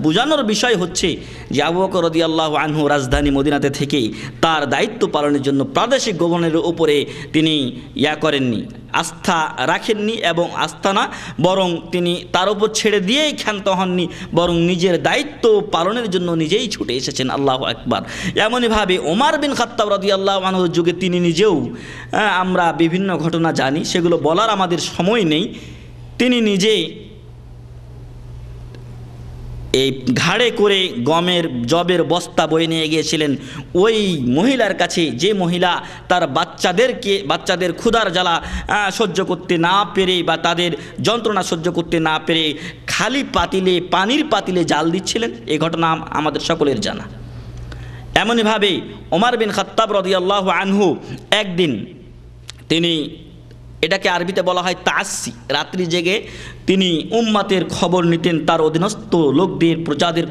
বুঝানোর বিষয় হচ্ছে যে আবু বকর রাদিয়াল্লাহু আনহু রাজধানী মদিনাতে থেকে তার দায়িত্ব পালনের জন্য প্রাদেশিক গভর্নরের উপরে তিনি করেননি, আস্থা রাখেননি, এবং আস্থা না বরং তিনি তার উপর ছেড়ে দিয়েই ক্ষান্ত হননি, বরং নিজের দায়িত্ব পালনের জন্য নিজেই ছুটে এসেছেন। আল্লাহু আকবার। এমনইভাবে ওমর বিন খাত্তাব রাদিয়াল্লাহু আনহুর যুগে তিনি নিজেও, আমরা বিভিন্ন ঘটনা জানি, সেগুলো বলার আমাদের সময় নেই, তিনি নিজে এই ঘাড়ে করে জবের বস্তা বয়ে নিয়ে গিয়েছিলেন ওই মহিলার কাছে, যে মহিলা তার বাচ্চাদের ক্ষুধার জ্বালা সহ্য করতে না পেরে বা তাদের যন্ত্রণা সহ্য করতে না পেরে খালি পানির পাতিলে জাল দিচ্ছিলেন। এই ঘটনা আমাদের সকলের জানা। এমনইভাবে ওমর বিন খাত্তাব রাদিয়াল্লাহু আনহু একদিন তিনি, এটাকে আরবিতে বলা হয় তাসি, রাত্রি জেগে তিনি উম্মাতের খবর নিতেন, তার অধীনস্থ লোকদের প্রজাদের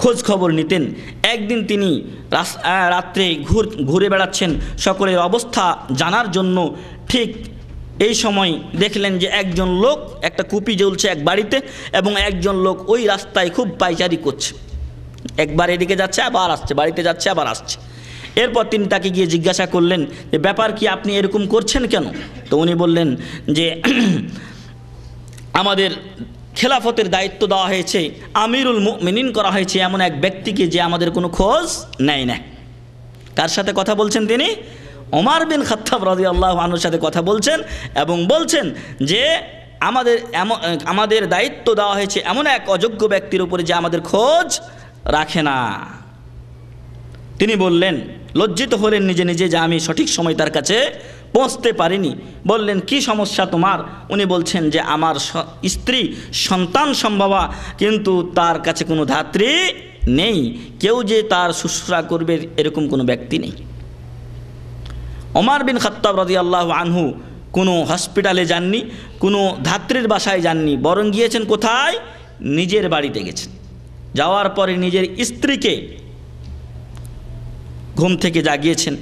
খোঁজ খবর নিতেন। একদিন তিনি রাত্রে ঘুরে বেড়াচ্ছেন সকলের অবস্থা জানার জন্য। ঠিক এই সময় দেখলেন যে একজন লোক, একটা কুপি জ্বলছে এক বাড়িতে, এবং একজন লোক ওই রাস্তায় খুব পায়চারি করছে, একবার এদিকে যাচ্ছে আবার আসছে, বাড়িতে যাচ্ছে আবার আসছে। এরপর তিনি তাকে গিয়ে জিজ্ঞাসা করলেন যে ব্যাপার কি, আপনি এরকম করছেন কেন? তো উনি বললেন যে আমাদের খেলাফতের দায়িত্ব দেওয়া হয়েছে, আমিরুল মুমিনিন করা হয়েছে এমন এক ব্যক্তিকে যে আমাদের কোনো খোঁজ নেয় না। কার সাথে কথা বলছেন তিনি? ওমর বিন খাত্তাব রাদিয়াল্লাহু আনহুর সাথে কথা বলছেন এবং বলছেন যে আমাদের দায়িত্ব দেওয়া হয়েছে এমন এক অযোগ্য ব্যক্তির উপরে যে আমাদের খোঁজ রাখে না। তিনি বললেন, লজ্জিত হলেন নিজে নিজে যে আমি সঠিক সময় তার কাছে পৌঁছতে পারিনি। বললেন কি সমস্যা তোমার? উনি বলছেন যে আমার স্ত্রী সন্তান সম্ভবা, কিন্তু তার কাছে কোনো ধাত্রী নেই, কেউ যে তার শুশ্রূষা করবে এরকম কোনো ব্যক্তি নেই। ওমর বিন খাত্তাব রাদিয়াল্লাহু আনহু কোনো হসপিটালে যাননি, কোনো ধাত্রীর বাসায় যাননি, বরং গিয়েছেন কোথায়? নিজের বাড়িতে গেছেন। যাওয়ার পরে নিজের স্ত্রীকে ঘুম থেকে জাগিয়েছেন।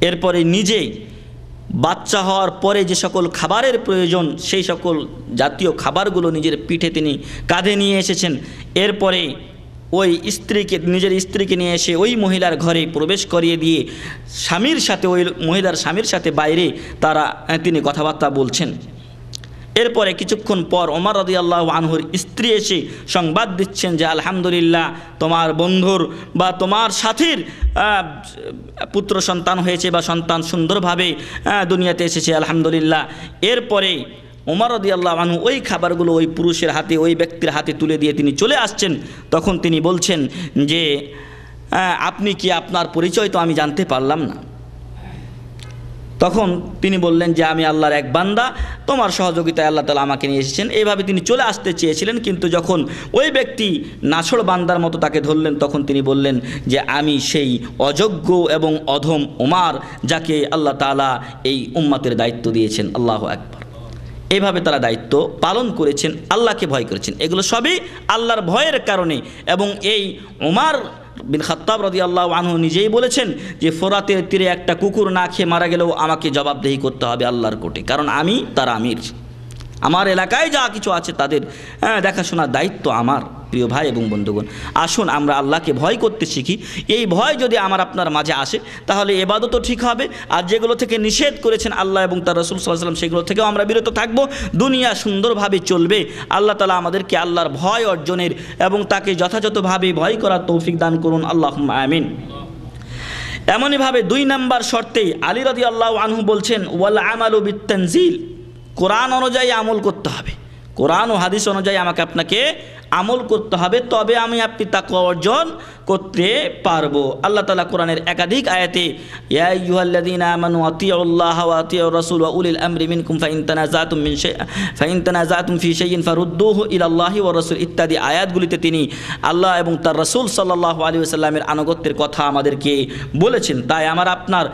এরপরে নিজে বাচ্চা হওয়ার পরে যে সকল খাবারের প্রয়োজন সেই সকল জাতীয় খাবারগুলো নিজের পিঠে তিনি কাঁধে নিয়ে এসেছেন। এরপরে ওই নিজের স্ত্রীকে নিয়ে এসে ওই মহিলার ঘরে প্রবেশ করিয়ে দিয়ে ওই মহিলার স্বামীর সাথে বাইরে তিনি কথাবার্তা বলছেন। এরপরে কিছুক্ষণ পর ওমর রাদিয়াল্লাহু আনহুর স্ত্রী এসে সংবাদ দিচ্ছেন যে আলহামদুলিল্লাহ, তোমার বন্ধুর বা তোমার সাথীর পুত্র সন্তান হয়েছে বা সন্তান সুন্দরভাবে দুনিয়াতে এসেছে, আলহামদুলিল্লাহ। এরপরে ওমর রাদিয়াল্লাহু আনহু ওই খাবারগুলো ওই পুরুষের হাতে, ওই ব্যক্তির হাতে তুলে দিয়ে তিনি চলে আসছেন। তখন তিনি বলছেন যে আপনি কি, আপনার পরিচয় তো আমি জানতে পারলাম না। তখন তিনি বললেন যে আমি আল্লাহর এক বান্দা, তোমার সহযোগিতায় আল্লাহ তাআলা আমাকে নিয়ে এসেছেন। এইভাবে তিনি চলে আসতে চেয়েছিলেন, কিন্তু যখন ওই ব্যক্তি নাছড় বান্দার মতো তাকে ধরলেন তখন তিনি বললেন যে আমি সেই অযোগ্য এবং অধম ওমর যাকে আল্লাহ তাআলা এই উম্মতের দায়িত্ব দিয়েছেন। আল্লাহু আকবার। এইভাবে তারা দায়িত্ব পালন করেছেন, আল্লাহকে ভয় করেছেন। এগুলো সবই আল্লাহর ভয়ের কারণে। এবং এই ওমর বিন খাত্তাব রাদিয়াল্লাহু আনহু নিজেই বলেছেন যে ফোরাতের তীরে একটা কুকুর না খেয়ে মারা গেলেও আমাকে জবাবদেহি করতে হবে আল্লাহর কোর্টে, কারণ আমি তার আমির, আমার এলাকায় যা কিছু আছে তাদের দেখাশোনার দায়িত্ব আমার। প্রিয় ভাই এবং বন্ধুগণ, আসুন আমরা আল্লাহকে ভয় করতে শিখি। এই ভয় যদি আপনার মাঝে আসে তাহলে ইবাদতও ঠিক হবে, আর যেগুলো থেকে নিষেধ করেছেন আল্লাহ এবং তার রাসূল সাল্লাল্লাহু আলাইহি ওয়াসাল্লাম সেগুলো থেকেও আমরা বিরত থাকব। দুনিয়া সুন্দরভাবে চলবে। আল্লাহ তাআলা আমাদেরকে আল্লাহর ভয় অর্জনের এবং তাকে যথাযথভাবে ভয় করার তৌফিক দান করুন। আল্লাহুম্মা আমিন। এমনইভাবে 2 নম্বর শর্তে আলী রাদিয়াল্লাহু আনহু বলছেন ওয়াল আমালু বিত তানজিল, কোরআন অনুযায়ী আমল করতে হবে, কোরআন ও হাদিস অনুযায়ী আমাকে আপনাকে আমল করতে হবে, তবে আমি আপনি তাকওয়া অর্জন করতে পারবো। আল্লাহ তাআলা কোরআনের একাধিক আয়াতে ইয়া আইয়ুহাল্লাযীনা আমানু আতিউল্লাহ ওয়া আতিউর রাসূল ওয়া উলিল আমরি মিনকুম ফাইন তানাযাতুম ফি শাইইন ফারুদ্দুহু ইলাল্লাহি ওয়া রাসূল ইত্যাদি আয়াতগুলিতে তিনি আল্লাহ এবং তার রাসূল সাল্লাল্লাহু আলাইহি ওয়াসাল্লামের আনুগত্যের কথা আমাদেরকে বলেছেন। তাই আমার আপনার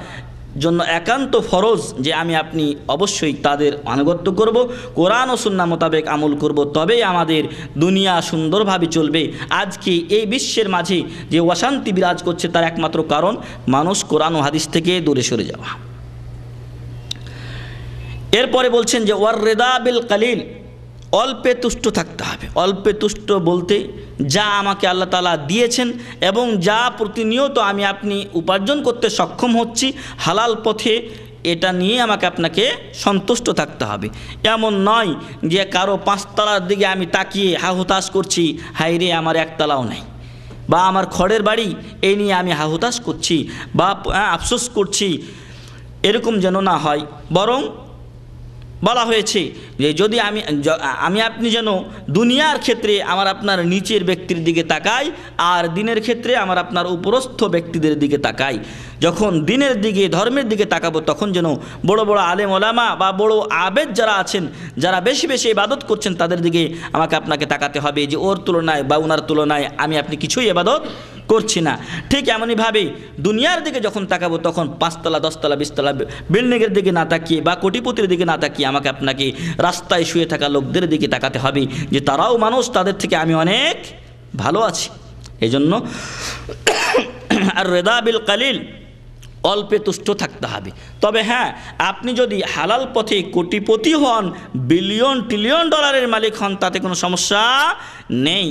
জন্য একান্ত ফরজ যে আমি আপনি অবশ্যই তাদের আনুগত্য করব, কোরআন ও সুন্নাহ মোতাবেক আমল করব, তবেই আমাদের দুনিয়া সুন্দরভাবে চলবে। আজকে এই বিশ্বের মাঝে যে অশান্তি বিরাজ করছে তার একমাত্র কারণ মানুষ কোরআন ও হাদিস থেকে দূরে সরে যাওয়া। এরপরে বলছেন যে ওয়ার রিদা বিল কালিল, অল্পে তুষ্ট থাকতে হবে। অল্পে তুষ্ট বলতে যা আমাকে আল্লাহ তাআলা দিয়েছেন এবং যা প্রতিনিয়ত আমি আপনি উপার্জন করতে সক্ষম হচ্ছি হালাল পথে, এটা নিয়ে আমাকে আপনাকে সন্তুষ্ট থাকতে হবে। এমন নয় যে কারো 5 তলার দিকে আমি তাকিয়ে হাহুতাশ করছি, হায় রে আমার 1 তলাও নাই, বা আমার খড়ের বাড়ি, এই নিয়ে আমি হাহুতাশ করছি বা আফসোস করছি, এরকম যেন না হয়। বরং বলা হয়েছে যে যদি আমি আপনি যেন দুনিয়ার ক্ষেত্রে আমার আপনার নিচের ব্যক্তির দিকে তাকাই আর দিনের ক্ষেত্রে আমার আপনার উপরস্থ ব্যক্তিদের দিকে তাকাই। যখন দিনের দিকে ধর্মের দিকে তাকাবো তখন যেন বড় বড় আলেম ওলামা বা বড় আবেদ যারা আছেন, যারা বেশি বেশি ইবাদত করছেন, তাদের দিকে আমাকে আপনাকে তাকাতে হবে যে ওর তুলনায় বা ওনার তুলনায় আমি আপনি কিছুই ইবাদত করছি না। ঠিক এমনইভাবে দুনিয়ার দিকে যখন তাকাবো তখন 5 তলা 10 তলা 20 তলা বিল্ডিংয়ের দিকে না তাকিয়ে বা কোটিপতির দিকে না তাকিয়ে আমাকে আপনাকে রাস্তায় শুয়ে থাকা লোকদের দিকে তাকাতে হবে যে তারাও মানুষ, তাদের থেকে আমি অনেক ভালো আছি। এই জন্য আর রিদা বিল কালিল, অল্পে তুষ্ট থাকতে হবে। তবে হ্যাঁ, আপনি যদি হালাল পথে কোটিপতি হন, বিলিয়ন ট্রিলিয়ন ডলারের মালিক হন, তাতে কোনো সমস্যা নেই।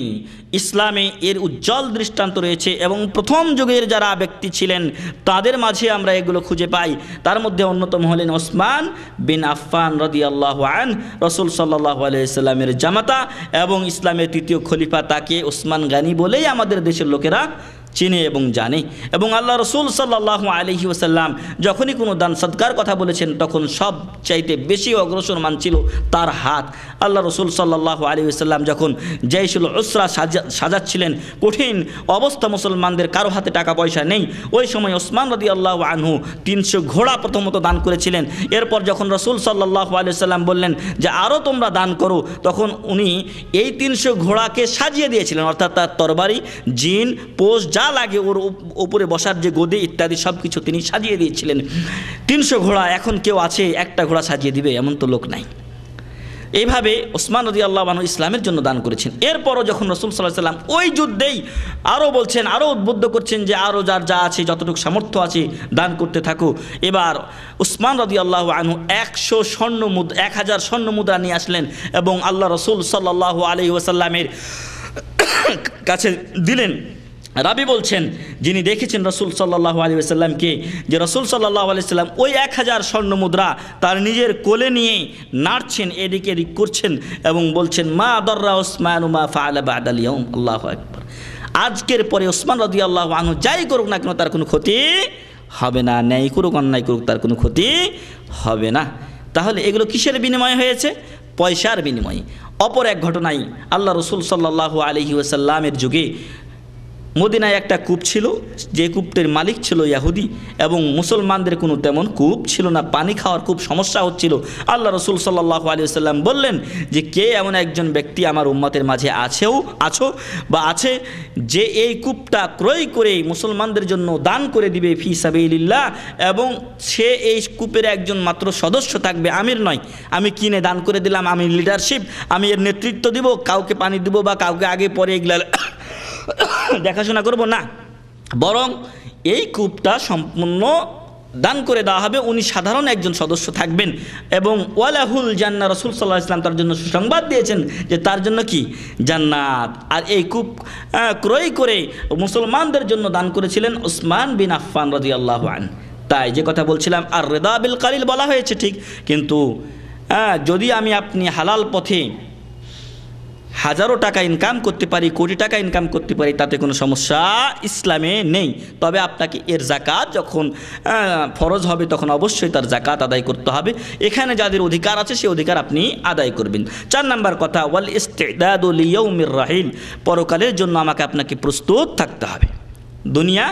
ইসলামে এর উজ্জ্বল দৃষ্টান্ত রয়েছে এবং প্রথম যুগের যারা ব্যক্তি ছিলেন তাদের মাঝে আমরা এগুলো খুঁজে পাই। তার মধ্যে অন্যতম হলেন ওসমান বিন আফফান রাদিয়াল্লাহু আনহু, রাসূল সাল্লাল্লাহু আলাইহি সাল্লামের জামাতা এবং ইসলামের 3য় খলিফা। তাকে ওসমান গানি বলেই আমাদের দেশের লোকেরা চিনে এবং জানে। এবং আল্লাহ রসুল সাল্লাল্লাহু আলাইহি ওয়াসাল্লাম যখনই কোনো দান সদকার কথা বলেছেন তখন সব চাইতে বেশি অগ্রসর মান ছিল তার হাত। আল্লাহ রসুল সাল্লাল্লাহু আলাইহি ওয়াসাল্লাম যখন জাইশুল উসরা সাজাচ্ছিলেন, কঠিন অবস্থা, মুসলমানদের কারো হাতে টাকা পয়সা নেই, ওই সময় ওসমান রাদিয়াল্লাহু আনহু 300 ঘোড়া প্রথমত দান করেছিলেন। এরপর যখন রসুল সাল্লাল্লাহু আলাইহি ওয়াসাল্লাম বললেন যে আরও তোমরা দান করো, তখন উনি এই 300 ঘোড়াকে সাজিয়ে দিয়েছিলেন, অর্থাৎ তার তরবারি, জিন, পোষ যা লাগে ওর উপরে বসার যে গদি ইত্যাদি সব কিছু তিনি সাজিয়ে দিয়েছিলেন। 300 ঘোড়া, এখন কেউ আছে একটা ঘোড়া সাজিয়ে দিবে এমন তো লোক নাই। এইভাবে ওসমান রাদিয়াল্লাহু আনহু ইসলামের জন্য দান করেছেন। এরপরও যখন রাসূল সাল্লাল্লাহু আলাইহি ওয়াসাল্লাম ওই যুদ্ধেই আরও বলছেন, আরও উদ্বুদ্ধ করছেন যে আরও যার যা আছে, যতটুকু সামর্থ্য আছে দান করতে থাকো। এবার ওসমান রাদিয়াল্লাহু আনহু 1000 স্বর্ণ মুদ্রা নিয়ে আসলেন এবং আল্লাহ রাসূল সাল্লাল্লাহু আলাইহি ওয়াসাল্লামের কাছে দিলেন। রাবি বলছেন, যিনি দেখেছেন রসুল সাল্লাল্লাহু আলাইহি ওয়াসাল্লামকে, যে রসুল সাল্লাল্লাহু আলাইহি ওয়াসাল্লাম ওই 1000 স্বর্ণ মুদ্রা তার নিজের কোলে নিয়ে নাড়ছেন, এদিকে এদিক করছেন এবং বলছেন মা দাররা ওসমান মা ফাআলা বা'দাল ইয়াউম, আল্লাহু আকবার। আজকের পরে ওসমান রাদিয়াল্লাহু আনহু যাই করুক না কেন তার কোনো ক্ষতি হবে না, ন্যায় করুক অন্যায় করুক তার কোনো ক্ষতি হবে না। তাহলে এগুলো কিসের বিনিময়ে হয়েছে? পয়সার বিনিময়ে। অপর এক ঘটনায় আল্লাহ রসুল সাল্লাল্লাহু আলাইহি ওয়াসাল্লামের যুগে মদিনায় একটা কূপ ছিল, যে কূপটির মালিক ছিল ইয়াহুদি এবং মুসলমানদের কোনো তেমন কূপ ছিল না, পানি খাওয়ার খুব সমস্যা হচ্ছিল। আল্লাহ রসুল সাল্লাল্লাহু আলাইহি ওয়াসাল্লাম বললেন যে কে এমন একজন ব্যক্তি আমার উম্মতের মাঝে আছে যে এই কূপটা ক্রয় করে মুসলমানদের জন্য দান করে দিবে ফি সাবিলিল্লাহ, এবং সে এই কূপের একজন মাত্র সদস্য থাকবে, আমির নয়। আমি কিনে দান করে দিলাম, আমি লিডারশিপ, আমি এর নেতৃত্ব দিব, কাউকে পানি দিব বা কাউকে আগে পরে এগুলা দেখাশোনা করব না, বরং এই কূপটা সম্পূর্ণ দান করে দেওয়া হবে, উনি সাধারণ একজন সদস্য থাকবেন এবং ওয়ালাহুল জান্নাহ, রাসূল সাল্লাল্লাহু আলাইহি ওয়াসাল্লাম তার জন্য সুসংবাদ দিয়েছেন যে তার জন্য কি জান্নাত। আর এই কূপ ক্রয় করে মুসলমানদের জন্য দান করেছিলেন ওসমান বিন আফফান রাদিয়াল্লাহু আনহু। তাই যে কথা বলছিলাম আর রিদা বিল কালিল বলা হয়েছে ঠিক, কিন্তু যদি আমি আপনি হাজারো টাকা ইনকাম করতে পারি, কোটি টাকা ইনকাম করতে পারি, তাতে কোনো সমস্যা ইসলামে নেই। তবে আপনাকে এর জাকাত যখন ফরজ হবে তখন অবশ্যই তার জাকাত আদায় করতে হবে। এখানে যাদের অধিকার আছে সেই অধিকার আপনি আদায় করবেন। 4 নাম্বার কথা, ওয়াল ইস্তিদাদু লিয়াউমির রাহিল, পরকালের জন্য আমাকে আপনাকে প্রস্তুত থাকতে হবে। দুনিয়া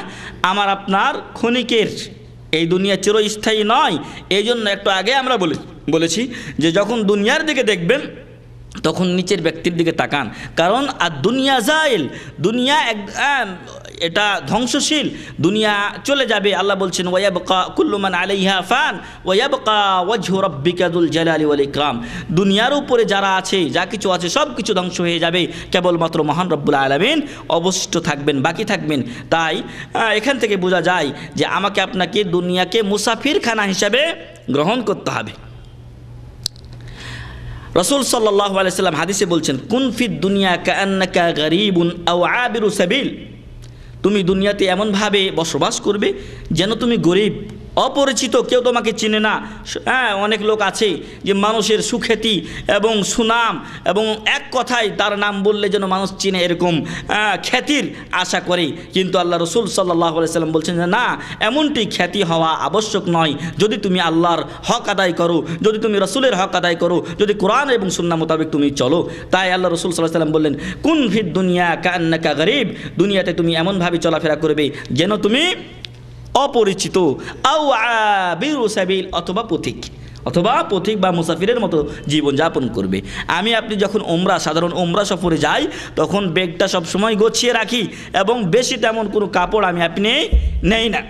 আমার আপনার ক্ষণিকের, এই দুনিয়া চিরস্থায়ী নয়। এই জন্য একটু আগে আমরা বলেছি যে যখন দুনিয়ার দিকে দেখবেন তখন নিচের ব্যক্তির দিকে তাকান, কারণ আর দুনিয়া জাইল, দুনিয়া এটা ধ্বংসশীল, দুনিয়া চলে যাবে। আল্লাহ বলছেন ওয়ায়াবকা কুল্লু মান আলাইহা ফান ওয়ায়াবকা ওয়াজহু রাব্বিকা যুল জালালি ওয়াল ইকরাম, দুনিয়ার উপরে যারা আছে, যা কিছু আছে সব কিছু ধ্বংস হয়ে যাবে, কেবলমাত্র মহান রব্বুল আলামিন অবশিষ্ট থাকবেন, বাকি থাকবেন। তাই এখান থেকে বোঝা যায় যে আমাকে আপনাকে দুনিয়াকে মুসাফিরখানা হিসাবে গ্রহণ করতে হবে। রাসূল সাল্লাল্লাহু আলাইহি সাল্লাম হাদিসে বলছেন, কুন ফিদ দুনিয়া কাআন্নাকা গরীবুন আও আবিরু সাবিল, তুমি দুনিয়াতে এমনভাবে বসবাস করবে যেন তুমি গরিব, অপরিচিত, কেউ তোমাকে চিনে না। অনেক লোক আছে যে মানুষের সুখ্যাতি এবং সুনাম এবং এক কথায় তার নাম বললে যেন মানুষ চিনে, এরকম খ্যাতির আশা করে। কিন্তু আল্লাহ রসুল সাল্লাল্লাহু আলাইহি সাল্লাম বলছেন যে না, এমনটি খ্যাতি হওয়া আবশ্যক নয়। যদি তুমি আল্লাহর হক আদায় করো, যদি তুমি রসুলের হক আদায় করো, যদি কোরআন এবং সুন্নাহ মোতাবেক তুমি চলো। তাই আল্লাহ রসুল সাল্লাল্লাহু আলাইহি সাল্লাম বললেন, কুন ফিদ দুনিয়া কাআন্নাকা গরীব, দুনিয়াতে তুমি এমনভাবে চলাফেরা করবে যেন তুমি অপরিচিত, আও আবিরু সাবিল, অথবা পথিক বা মুসাফিরের মতো জীবনযাপন করবে। আমি আপনি যখন সাধারণ ওমরা সফরে যাই তখন ব্যাগটা সবসময় গোছিয়ে রাখি এবং বেশি তেমন কোনো কাপড় আমি আপনি নেই না।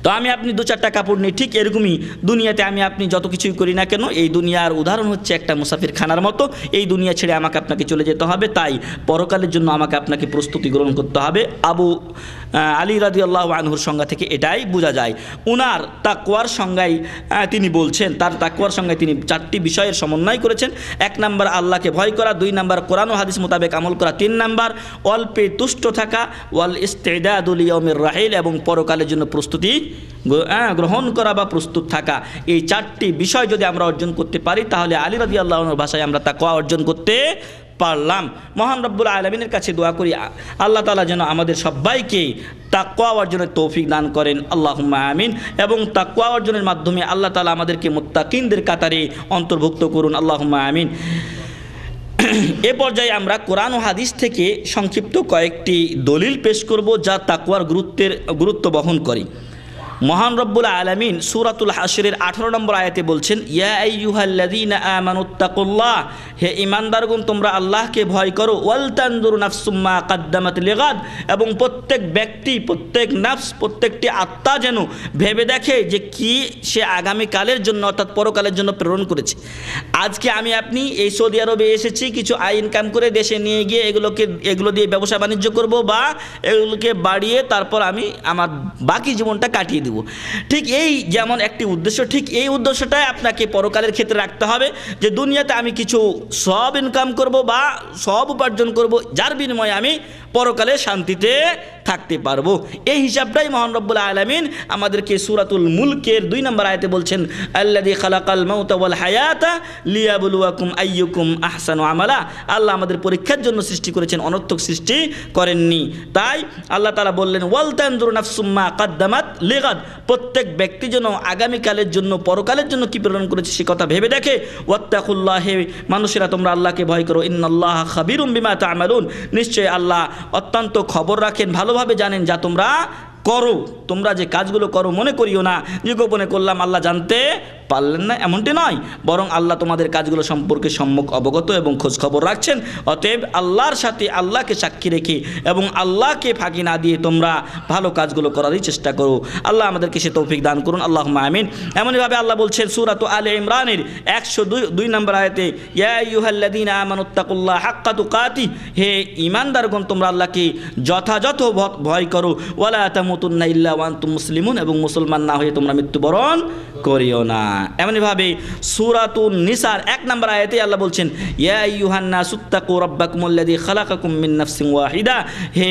তো আমি আপনি 2-4টা কাপড় নিই, ঠিক এরকমই দুনিয়াতে আমি আপনি যত কিছুই করি না কেন, এই দুনিয়ার উদাহরণ হচ্ছে একটা মুসাফির খানার মতো। এই দুনিয়া ছেড়ে আমাকে আপনাকে চলে যেতে হবে। তাই পরকালের জন্য আমাকে আপনাকে প্রস্তুতি গ্রহণ করতে হবে। আবু আলী রাদিয়াল্লাহু আনহুর সংজ্ঞা থেকে এটাই বোঝা যায়। উনার তাকওয়ার সংজ্ঞায় তিনি বলছেন, তার তাকওয়ার সংজ্ঞায় তিনি 4টি বিষয়ের সমন্বয় করেছেন। 1 নাম্বার আল্লাহকে ভয় করা, 2 নাম্বার কোরআন ও হাদিস মোতাবেক আমল করা, 3 নাম্বার অল্পে তুষ্ট থাকা, ওয়াল ইস্তিদাদু লিয়াউমির রাহিল, এবং পরকালের জন্য প্রস্তুতি গ্রহণ করা বা প্রস্তুত থাকা। এই 4টি বিষয় যদি আমরা অর্জন করতে পারি তাহলে আলী রাদিয়াল্লাহু আনহুর ভাষায় আমরা তাকওয়া অর্জন করতে পারলাম। মহান রব্বুল আলামিনের কাছে দোয়া করি আল্লাহ তাআলা যেন আমাদের সবাইকে তাকওয়া অর্জনের তৌফিক দান করেন, আল্লাহুম্মা আমিন। এবং তাকওয়া অর্জনের মাধ্যমে আল্লাহ তাআলা আমাদেরকে মুত্তাকিনদের কাতারে অন্তর্ভুক্ত করুন, আল্লাহুম্মা আমিন। এ পর্যায়ে আমরা কোরআন ও হাদিস থেকে সংক্ষিপ্ত কয়েকটি দলিল পেশ করব যা তাকওয়ার গুরুত্ব বহন করে। মহান রব্বুল আলামিন সূরাতুল হাশরের 18 নম্বর আয়াতে বলছেন, ইয়া আইয়ুহাল্লাযীনা আমানুত্তাকুল্লাহ, হে ঈমানদারগণ তোমরা আল্লাহকে ভয় করো, ওয়াল তানজুরু নাফসুম মা কাদ্দামাত লিগাদ, এবং প্রত্যেক ব্যক্তি, প্রত্যেক নাফস, প্রত্যেকটি আত্মা যেন ভেবে দেখে যে কি সে আগামীকালের জন্য অর্থাৎ পরকালের জন্য প্রেরণ করেছে। আজকে আমি আপনি এই সৌদি আরবে এসেছি কিছু আয় ইনকাম করে দেশে নিয়ে গিয়ে এগুলো দিয়ে ব্যবসা বাণিজ্য করব বা এগুলোকে বাড়িয়ে তারপর আমি আমার বাকি জীবনটা কাটিয়ে দেব। ঠিক এই যেমন একটি উদ্দেশ্য, ঠিক এই উদ্দেশ্যটাই আপনাকে পরকালের ক্ষেত্রে রাখতে হবে যে দুনিয়াতে আমি কিছু সব ইনকাম করব বা সব উপার্জন করব, যার বিনিময়ে আমি পরকালে শান্তিতে থাকতে পারবো। এই হিসাবটাই মহান রব্বুল আলামিন আমাদেরকে সূরাতুল মুলকের 2 নম্বর আয়াতে বলছেন, আল্লাযী খালাকাল মাউতা ওয়াল হায়াতা লিয়াবলুয়াকুম আইয়ুকুম আহসানু আমালা। আল্লাহ আমাদের পরীক্ষার জন্য সৃষ্টি করেছেন, অনর্থক সৃষ্টি করেননি। তাই আল্লাহ তাআলা বললেন, ওয়াল তানজুরু নাফসুম মা কাদ্দামাত লিগাদ, প্রত্যেক ব্যক্তি যেন আগামীকালের জন্য, পরকালের জন্য কি প্রেরণ করেছে সে কথা ভেবে দেখে। ওয়াত্তাকুল্লাহ, মানুষেরা তোমরা আল্লাহকে ভয় করো, ইন্নাল্লাহা খাবীরুম বিমা তা'মালুন, নিশ্চয় আল্লাহ অত্যন্ত খবর রাখেন, ভালোভাবে জানেন যা তোমরা করো। তোমরা যে কাজগুলো করো মনে করিও না যে গোপনে করলাম আল্লাহ জানতে পারলেন না, এমনটি নয়, বরং আল্লাহ তোমাদের কাজগুলো সম্পর্কে সম্যক অবগত এবং খোঁজ খবর রাখছেন। অতএব আল্লাহর সাথে আল্লাহকে সাক্ষী রেখে এবং আল্লাহকে ফাঁকি না দিয়ে তোমরা ভালো কাজগুলো করারই চেষ্টা করো। আল্লাহ আমাদেরকে সে তৌফিক দান করুন, আল্লাহুম্মা আমিন। এমনইভাবে আল্লাহ বলছেন সূরাত আলে ইমরানের 102 নম্বর আয়াতে, ইয়া আইয়ুহাল্লাযীনা আমানুত্তাকুল্লাহ হাক্কা তুকাতিহ, হে ঈমানদারগণ তোমরা আল্লাহকে যথাযথ ভয় করো, ওয়ালা তামুতুন্না ইল্লা ওয়া আনতুম মুসলিমুন, এবং মুসলমান না হয়ে তোমরা মৃত্যুবরণ করিও না। এমনইভাবে সূরাতুন নিসার 1 নম্বর আয়াতে আল্লাহ বলছেন, ইয়া আইয়ুহান নাসুত্তাকু রাব্বাকুমুল্লাযী খালাকাকুম মিন নাফসিন ওয়াহিদা, হে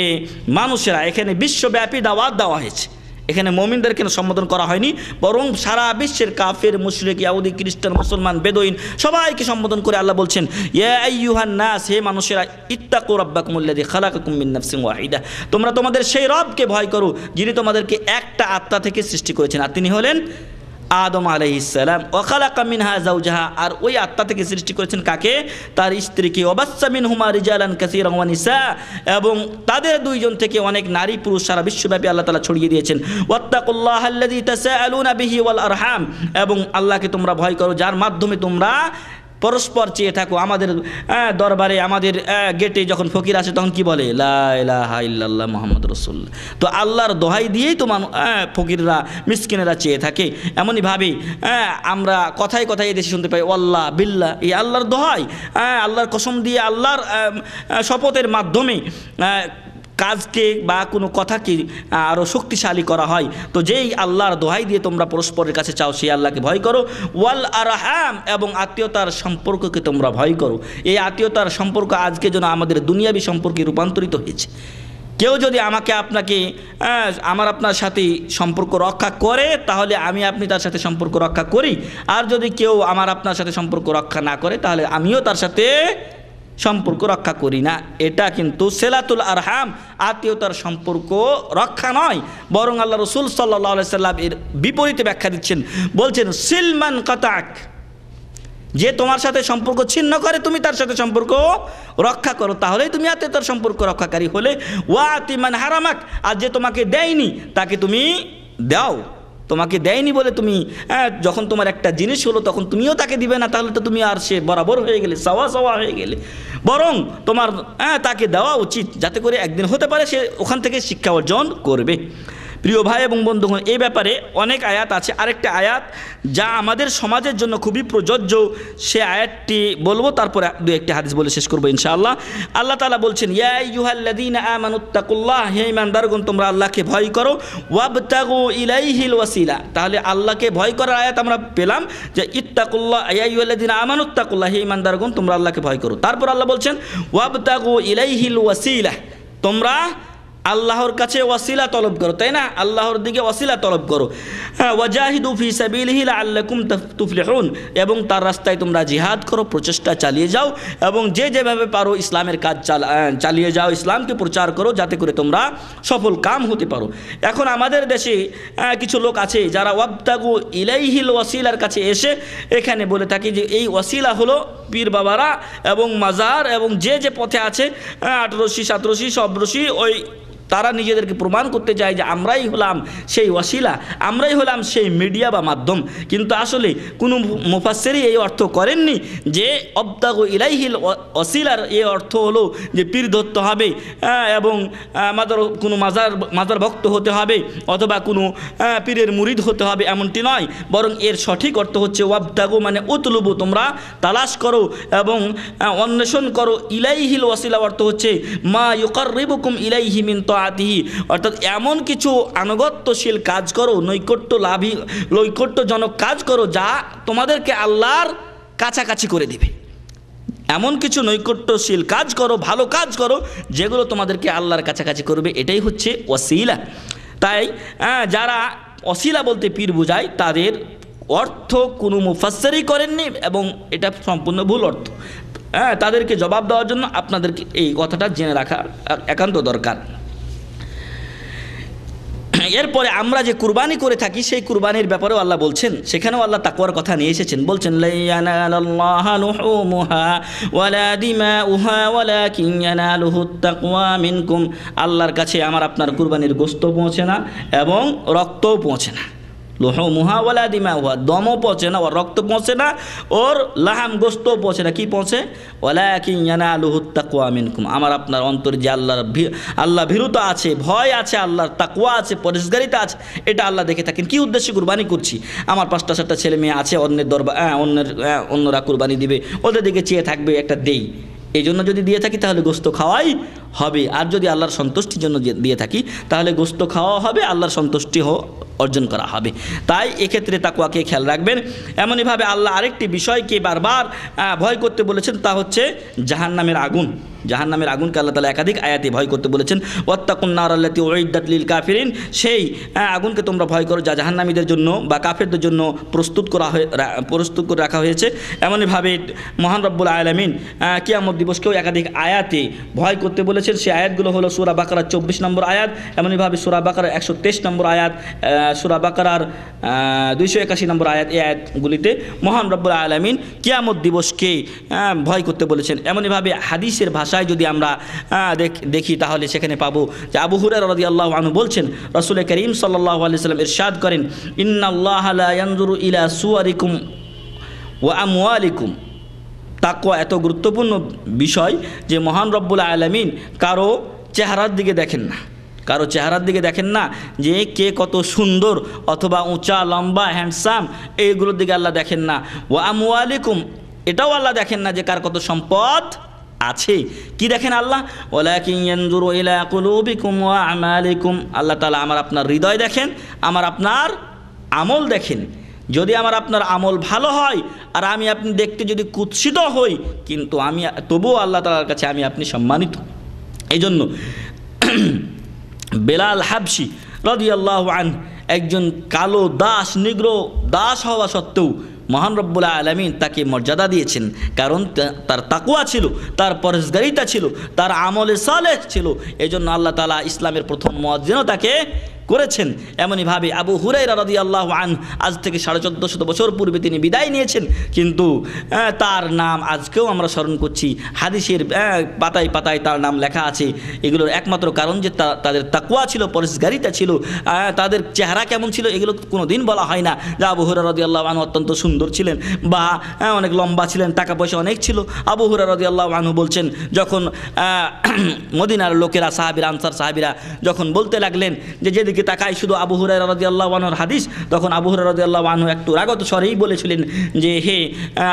মানুষেরা, এখানে বিশ্বব্যাপী দাওয়াত দেওয়া হয়েছে। এখানে মুমিনদেরকে সম্বোধন করা হয়নি, বরং সারা বিশ্বের কাফের, মুশরিক, ইহুদি, খ্রিস্টান, মুসলমান, বেদুইন সবাইকে সম্বোধন করে আল্লাহ বলছেন, ইয়া আইয়ুহান নাস, হে মানুষেরা, ইত্তাকু রাব্বাকুমুল্লাযী খালাকাকুম মিন নাফসিন ওয়াহিদা, তোমরা তোমাদের সেই রবকে ভয় করো যিনি তোমাদেরকে একটা আত্মা থেকে সৃষ্টি করেছেন, আর তিনি হলেন আদম আলাইহিস সালাম। ওয়া খালাকা মিনহা যাওজাহা, আর ওই আত্মা থেকে সৃষ্টি করেছেন কাকে? তার স্ত্রীকে। ওয়া বাসসা মিনহুমা রিজালান কাসীরান ওয়া নিসা, এবং তাদের দুইজন থেকে অনেক নারী পুরুষ সারা বিশ্বব্যাপী আল্লাহ তাআলা ছড়িয়ে দিয়েছেন। ওয়াত্তাকুল্লাহাল্লাযী তাসাআলুনা বিহি ওয়াল আরহাম, এবং আল্লাহকে তোমরা ভয় করো যার মাধ্যমে তোমরা পরস্পর চেয়ে থাকো। আমাদের দরবারে, আমাদের গেটে যখন ফকির আসে তখন কি বলে? লা ইলাহা ইল্লাল্লাহ মুহাম্মাদুর রাসূলুল্লাহ। তো আল্লাহর দোহাই দিয়েই তো ফকিররা, মিসকিনেরা চেয়ে থাকে। এমনইভাবে আমরা কথায় কথায় এদেশে শুনতে পাই ওয়াল্লাহ বিল্লাহ, এই আল্লাহর দোহাই, আল্লাহর কসম দিয়ে, আল্লাহর শপথের মাধ্যমে কাজকে বা কোনো কথাকে আরও শক্তিশালী করা হয়। তো যেই আল্লাহর দোহাই দিয়ে তোমরা পরস্পরের কাছে চাও, সেই আল্লাহকে ভয় করো। ওয়াল আরহাম, এবং আত্মীয়তার সম্পর্ককে তোমরা ভয় করো। এই আত্মীয়তার সম্পর্ক আজকে যেন আমাদের দুনিয়াবী সম্পর্কে রূপান্তরিত হয়েছে। কেউ যদি আমাকে, আপনাকে, আমার আপনার সাথে সম্পর্ক রক্ষা করে, তাহলে আমি আপনি তার সাথে সম্পর্ক রক্ষা করি। আর যদি কেউ আমার আপনার সাথে সম্পর্ক রক্ষা না করে, তাহলে আমিও তার সাথে সম্পর্ক রক্ষা করি না। এটা কিন্তু সেলাতুল আরহাম, আত্মীয়তার সম্পর্ক রক্ষা নয়, বরং আল্লাহ রাসূল সাল্লাল্লাহু আলাইহি সাল্লাম এর বিপরীতে ব্যাখ্যা দিচ্ছেন, বলছেন সিলমান কাতাক, যে তোমার সাথে সম্পর্ক ছিন্ন করে তুমি তার সাথে সম্পর্ক রক্ষা করো, তাহলেই তুমি আত্মীয়তার সম্পর্ক রক্ষাকারী হলে। ওয়াতিমান হারামাক, আর যে তোমাকে দেয়নি তাকে তুমি দাও। তোমাকে দেয়নি বলে তুমি যখন তোমার একটা জিনিস হলো তখন তুমিও তাকে দিবে না, তাহলে তো তুমি আর সে বরাবর হয়ে গেলে, সাওয়া সাওয়া হয়ে গেলে। বরং তোমার তাকে দেওয়া উচিত, যাতে করে একদিন হতে পারে সে ওখান থেকে শিক্ষা অর্জন করবে। প্রিয় ভাই এবং বন্ধুগণ, এই ব্যাপারে অনেক আয়াত আছে। আরেকটা আয়াত যা আমাদের সমাজের জন্য খুবই প্রযোজ্য, সে আয়াতটি বলবো, তারপরে দু একটি হাদিস বলে শেষ করবো ইনশাআল্লাহ। আল্লাহ তাআলা বলছেন, ইয়া আইয়ুহাল্লাযীনা আমানুত্তাকুল্লাহ, হে ঈমানদারগণ তোমরা আল্লাহকে ভয় করো। ওয়াবতাগু ইলাইহিল ওয়াসিলা, তাহলে আল্লাহকে ভয় করার আয়াত আমরা পেলাম যে ইত্তাকুল্লাহ, ইয়া আইয়ুহাল্লাযীনা আমানুত্তাকুল্লাহ, হে ঈমানদারগণ তোমরা আল্লাহকে ভয় করো। তারপর আল্লাহ বলছেন ওয়াবতাগু ইলাইহিল ওয়াসিলা, তোমরা আল্লাহর কাছে ওয়াসিলা তলব করো, তাই না? আল্লাহর দিকে ওয়াসিলা তলব করো। ওয়াজাহিদু ফি সাবিলিহি লাআল্লাকুম তুফলিহুন, এবং তার রাস্তায় তোমরা জিহাদ করো, প্রচেষ্টা চালিয়ে যাও, এবং যে যেভাবে পারো ইসলামের কাজ চালিয়ে যাও, ইসলামকে প্রচার করো, যাতে করে তোমরা সফল কাম হতে পারো। এখন আমাদের দেশে কিছু লোক আছে যারা ওয়াবতাগু ইলাইহিল ওয়াসিলার কাছে এসে এখানে বলে থাকে যে এই ওয়াসিলা হলো পীর বাবারা এবং মাজার, এবং যে যে পথে আছে 18 17 সবরশি, ওই তারা নিজেদেরকে প্রমাণ করতে চায় যে আমরাই হলাম সেই ওয়াসিলা, আমরাই হলাম সেই মিডিয়া বা মাধ্যম। কিন্তু আসলে কোনো মুফাসসিরই এই অর্থ করেননি যে অবতাগু ইলাইহিল ওয়াসিলার এই অর্থ হলো যে পীর ধরতে হবে এবং কোনো মাজার ভক্ত হতে হবে অথবা কোনো পীরের মুরিদ হতে হবে, এমনটি নয়। বরং এর সঠিক অর্থ হচ্ছে ওয়াবতাগু মানে উতলুবু, তোমরা তালাশ করো এবং অন্বেষণ করো। ইলাইহিল ওয়াসিলা অর্থ হচ্ছে মা ইউকাররিবুকুম ইলাইহি মিন তাআতিহি, অর্থাৎ এমন কিছু আনুগত্যশীল কাজ করো, নৈকট্যজনক কাজ করো যা তোমাদেরকে আল্লাহর কাছাকাছি করে দিবে। এমন কিছু নৈকট্যশীল কাজ করো, ভালো কাজ করো, যেগুলো তোমাদেরকে আল্লাহর কাছাকাছি করবে, এটাই হচ্ছে ওয়াসিলা। তাই যারা ওয়াসিলা বলতে পীর বোঝায়, তাদের অর্থ কোনো মুফাসসিরই করেননি এবং এটা সম্পূর্ণ ভুল অর্থ। তাদেরকে জবাব দেওয়ার জন্য আপনাদেরকে এই কথাটা জেনে রাখা একান্ত দরকার। এরপরে আমরা যে কুরবানি করে থাকি সেই কুরবানির ব্যাপারেও আল্লাহ বলছেন, সেখানেও আল্লাহ তাকওয়ার কথা নিয়ে এসেছেন। বলছেন লা ইয়ানালাল্লাহু লুহুমুহা ওয়ালা দিমাউহা ওয়ালাকিন ইয়ানালুহুত তাকওয়া মিনকুম, আল্লাহর কাছে আমার আপনার কুরবানির গোশত পৌঁছে না এবং রক্তও পৌঁছে না। লুহুমুহা ওয়ালা দিমাউহা, দমও পৌঁছে না, ওর রক্ত পৌঁছে না, ওর লাহাম গোশতও পৌঁছে না। কি পৌঁছে? ওয়ালাকিন ইয়ানালুহুত তাকওয়া মিনকুম, আমার আপনার অন্তরে যে আল্লাহ ভীরুতা আছে, ভয় আছে, আল্লাহর তাকওয়া আছে, পরহেজগারিতা আছে, এটা আল্লাহ দেখে থাকেন। কি উদ্দেশ্যে কুরবানি করছি? আমার 5টা 7টা ছেলে মেয়ে আছে, অন্যরা কুরবানি দিবে, ওদের দিকে চেয়ে থাকবে, একটা দেই, এই জন্য যদি দিয়ে থাকি তাহলে গোশত খাওয়াই হবে। আর যদি আল্লাহর সন্তুষ্টির জন্য দিয়ে থাকি তাহলে গোশত খাওয়া হবে, আল্লাহর সন্তুষ্টি অর্জন করা হবে। তাই এক্ষেত্রে তাকওয়াকে খেয়াল রাখবেন। এমনইভাবে আল্লাহ আরেকটি বিষয়কে বারবার ভয় করতে বলেছেন, তা হচ্ছে জাহান্নামের আগুন। জাহান্নামের আগুনকে আল্লাহ তাআলা একাধিক আয়াতে ভয় করতে বলেছেন, ওয়াত্তাকুন নার আল্লাতী উইদ্দাত লিল কাফিরিন, সেই আগুনকে তোমরা ভয় করো যা জাহান্নামীদের জন্য বা কাফেরদের জন্য প্রস্তুত করে রাখা হয়েছে। এমনইভাবে মহান রব্বুল আলামিন কিয়ামত দিবসকেও একাধিক আয়াতে ভয় করতে বলেছেন। সেই আয়াতগুলো হলো সূরা বাকারার 24 নম্বর আয়াত, এমনইভাবে সূরা বাকারার 123 নম্বর আয়াত, সূরা বাকারার 281 নম্বর আয়াত। এই আয়াতগুলিতে মহান রব্বুল আলামিন কিয়ামত দিবসকে ভয় করতে বলেছেন। এমনইভাবে হাদিসের ভাষায় যদি আমরা দেখি তাহলে সেখানে পাবো যে আবু হুরায়রা রাদিয়াল্লাহু আনহু বলছেন, রাসূল করিম সাল্লাল্লাহু আলাইহি ওয়াসাল্লাম ইরশাদ করেন, ইন্নাল্লাহা লা ইয়ানজুরু ইলা সুওয়ারিকুম ওয়া আমওয়ালিকুম। তাকওয়া এত গুরুত্বপূর্ণ বিষয় যে মহান রব্বুল আলামিন কারো চেহারার দিকে দেখেন না, কারো চেহারার দিকে দেখেন না যে কে কত সুন্দর অথবা উঁচা লম্বা হ্যান্ডসাম, এইগুলোর দিকে আল্লাহ দেখেন না। ওয়া আমওয়ালিকুম, এটাও আল্লাহ দেখেন না যে কার কত সম্পদ আছে। কি দেখেন আল্লাহ? ওয়ালাকিন ইয়ানজুরু ইলা কুলুবিকুম ওয়া আমালিকুম। আল্লাহ তাআলা আমার আপনার হৃদয় দেখেন, আমার আপনার আমল দেখেন। যদি আমার আপনার আমল ভালো হয় আর আমি আপনি দেখতে যদি কুৎসিত হই, কিন্তু আমি তবুও আল্লাহ তাআলার কাছে আমি আপনি সম্মানিত। এই জন্য বেলাল হাবশি রাদিয়াল্লাহু আনহু একজন কালো দাস, নিগ্র দাস হওয়া সত্ত্বেও মহান রব্বুল আলামিন তাকে মর্যাদা দিয়েছেন, কারণ তার তাকওয়া ছিল, তার পরহেজগারিতা ছিল, তার আমলে সালেহ ছিল। এই জন্য আল্লাহ তাআলা ইসলামের প্রথম মুয়াজ্জিনও তাকে করেছেন। এমনইভাবে আবু হুরায়রা রাদিয়াল্লাহু আনহু আজ থেকে 1450 বছর পূর্বে তিনি বিদায় নিয়েছেন, কিন্তু তার নাম আজকেও আমরা স্মরণ করছি। হাদিসের পাতায় পাতায় তার নাম লেখা আছে। এগুলোর একমাত্র কারণ যে তাদের তাকওয়া ছিল, পরহেজগারিতা ছিল। তাদের চেহারা কেমন ছিল এগুলো কোনো দিন বলা হয় না যে আবু হুরায়রা রাদিয়াল্লাহু আনহু অত্যন্ত সুন্দর ছিলেন বা অনেক লম্বা ছিলেন, টাকা পয়সা অনেক ছিল। আবু হুরায়রা রাদিয়াল্লাহু আনহু বলছেন, যখন মদিনার লোকেরা সাহাবীরা, আনসার সাহাবীরা যখন বলতে লাগলেন যে যেদিকে তাকাই শুধু আবু হুরায়রা রাদিয়াল্লাহু আনহুর হাদিস, তখন আবু হুরায়রা রাদিয়াল্লাহু আনহু একটু রাগত স্বরেই বলেছিলেন যে হে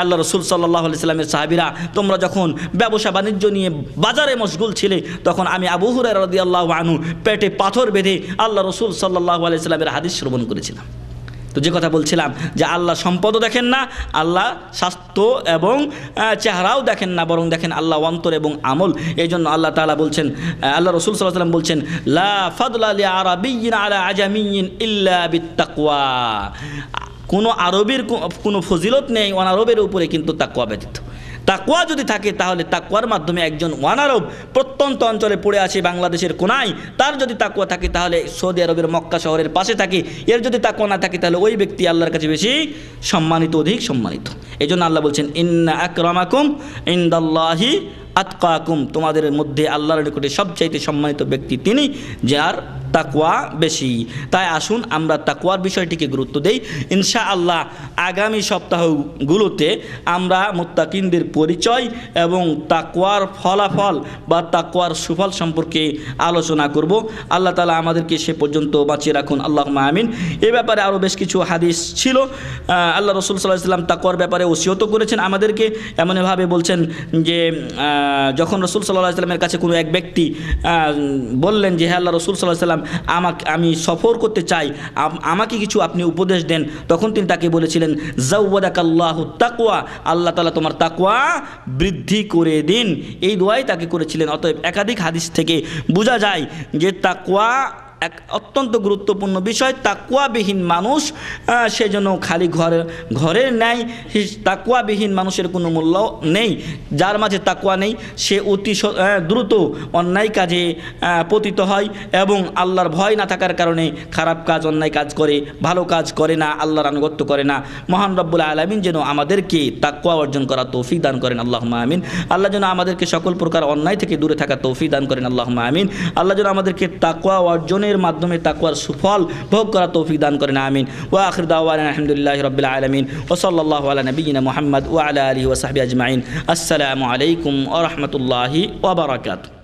আল্লাহ রাসূল সাল্লাল্লাহু আলাইহি সাল্লামের সাহাবীরা, তোমরা যখন ব্যবসা বাণিজ্য নিয়ে বাজারে মশগুল ছিলে, তখন আমি আবু হুরায়রা রাদিয়াল্লাহু আনহু পেটে পাথর বেঁধে আল্লাহ রাসূল সাল্লাল্লাহু আলাইহি সাল্লামের হাদিস শ্রবণ করেছিলাম। তো যে কথা বলছিলাম যে আল্লাহ সম্পদও দেখেন না, আল্লাহ স্বাস্থ্য এবং চেহারাও দেখেন না, বরং দেখেন আল্লাহ অন্তর এবং আমল। এই জন্য আল্লাহ তাআলা বলছেন, আল্লাহ রাসূল সাল্লাল্লাহু আলাইহি ওয়াসাল্লাম বলছেন, লা ফাদলা লি আরাবিয়্যিন আলা আজামিয়্যিন ইল্লা বিত্তাকওয়া। কোনো আরবের কোনো ফজিলত নেই অনারবের উপরে, কিন্তু তাকওয়া ব্যতীত। তাকওয়া যদি থাকে তাহলে তাকওয়ার মাধ্যমে একজন ওয়ানারব প্রত্যন্ত অঞ্চলে পড়ে আছে বাংলাদেশের কোনায়, তার যদি তাকওয়া থাকে তাহলে সৌদি আরবের মক্কা শহরের পাশে থাকে, এর যদি তাকওয়া না থাকে তাহলে ওই ব্যক্তি আল্লাহর কাছে বেশি সম্মানিত, অধিক সম্মানিত। এই জন্য আল্লাহ বলছেন, ইন্না আকরামাকুম ইনদাল্লাহি আতকাকুম, তোমাদের মধ্যে আল্লাহর নিকটে সবচাইতে সম্মানিত ব্যক্তি তিনি যার তাকওয়া বেশি। তাই আসুন আমরা তাকওয়ার বিষয়টিকে গুরুত্ব দেই। ইনশাআল্লাহ আগামী সপ্তাহগুলোতে আমরা মুত্তাকিনদের পরিচয় এবং তাকওয়ার ফলাফল বা তাকওয়ার সুফল সম্পর্কে আলোচনা করব। আল্লাহ তাআলা আমাদেরকে সে পর্যন্ত বাঁচিয়ে রাখুন, আল্লাহুম্মা আমিন। এ ব্যাপারে আরও বেশ কিছু হাদিস ছিল। আল্লাহ রাসূল সাল্লাল্লাহু আলাইহি ওয়াসাল্লাম তাকওয়ার ব্যাপারে ওসিয়ত করেছেন আমাদেরকে। এমনভাবে বলছেন যে যখন রাসূল সাল্লাল্লাহু আলাইহি ওয়াসাল্লামের কাছে কোনো এক ব্যক্তি বললেন যে হে আল্লাহ রাসূল সাল্লাল্লাহু আলাইহি ওয়াসাল্লাম, আমি সফর করতে চাই, আমাকে কিছু আপনি উপদেশ দেন। তখন তিনি তাকে বলেছিলেন, জাওয়াদাকাল্লাহু তাকওয়া, আল্লাহ তাআলা তোমার তাকওয়া বৃদ্ধি করে দিন। এই দোয়াই তাকে করেছিলেন। অতএব একাধিক হাদিস থেকে বোঝা যায় যে তাকওয়া এক অত্যন্ত গুরুত্বপূর্ণ বিষয়। তাকওয়াবিহীন মানুষ সে যেন খালি ঘরের ন্যায়, তাকওয়াবিহীন মানুষের কোনো মূল্য নেই। যার মাঝে তাকওয়া নেই সে অতি দ্রুত অন্যায় কাজে পতিত হয় এবং আল্লাহর ভয় না থাকার কারণে খারাপ কাজ, অন্যায় কাজ করে, ভালো কাজ করে না, আল্লাহর আনুগত্য করে না। মহান রব্বুল আলামিন যেন আমাদেরকে তাকওয়া অর্জন করার তৌফিক দান করেন, আল্লাহুম্মা আমিন। আল্লাহ যেন আমাদেরকে সকল প্রকার অন্যায় থেকে দূরে থাকার তৌফিক দান করেন, আল্লাহুম্মা আমিন। আল্লাহ যেন আমাদেরকে তাকওয়া অর্জনের মাধ্যমে তাকওয়ার সুফল ভোগ করার তৌফিক দান করেন, আমিন। ওয়া আখির দাওয়ানা আলহামদুলিল্লাহি রাব্বিল আলামিন ওয়া সাল্লাল্লাহু আলা নাবিয়িনা মুহাম্মদ ওয়া আলা আলিহি ওয়া সাহবিহি আজমাইন। আসসালামু আলাইকুম ওয়া রাহমাতুল্লাহি ওয়া বারাকাতুহু।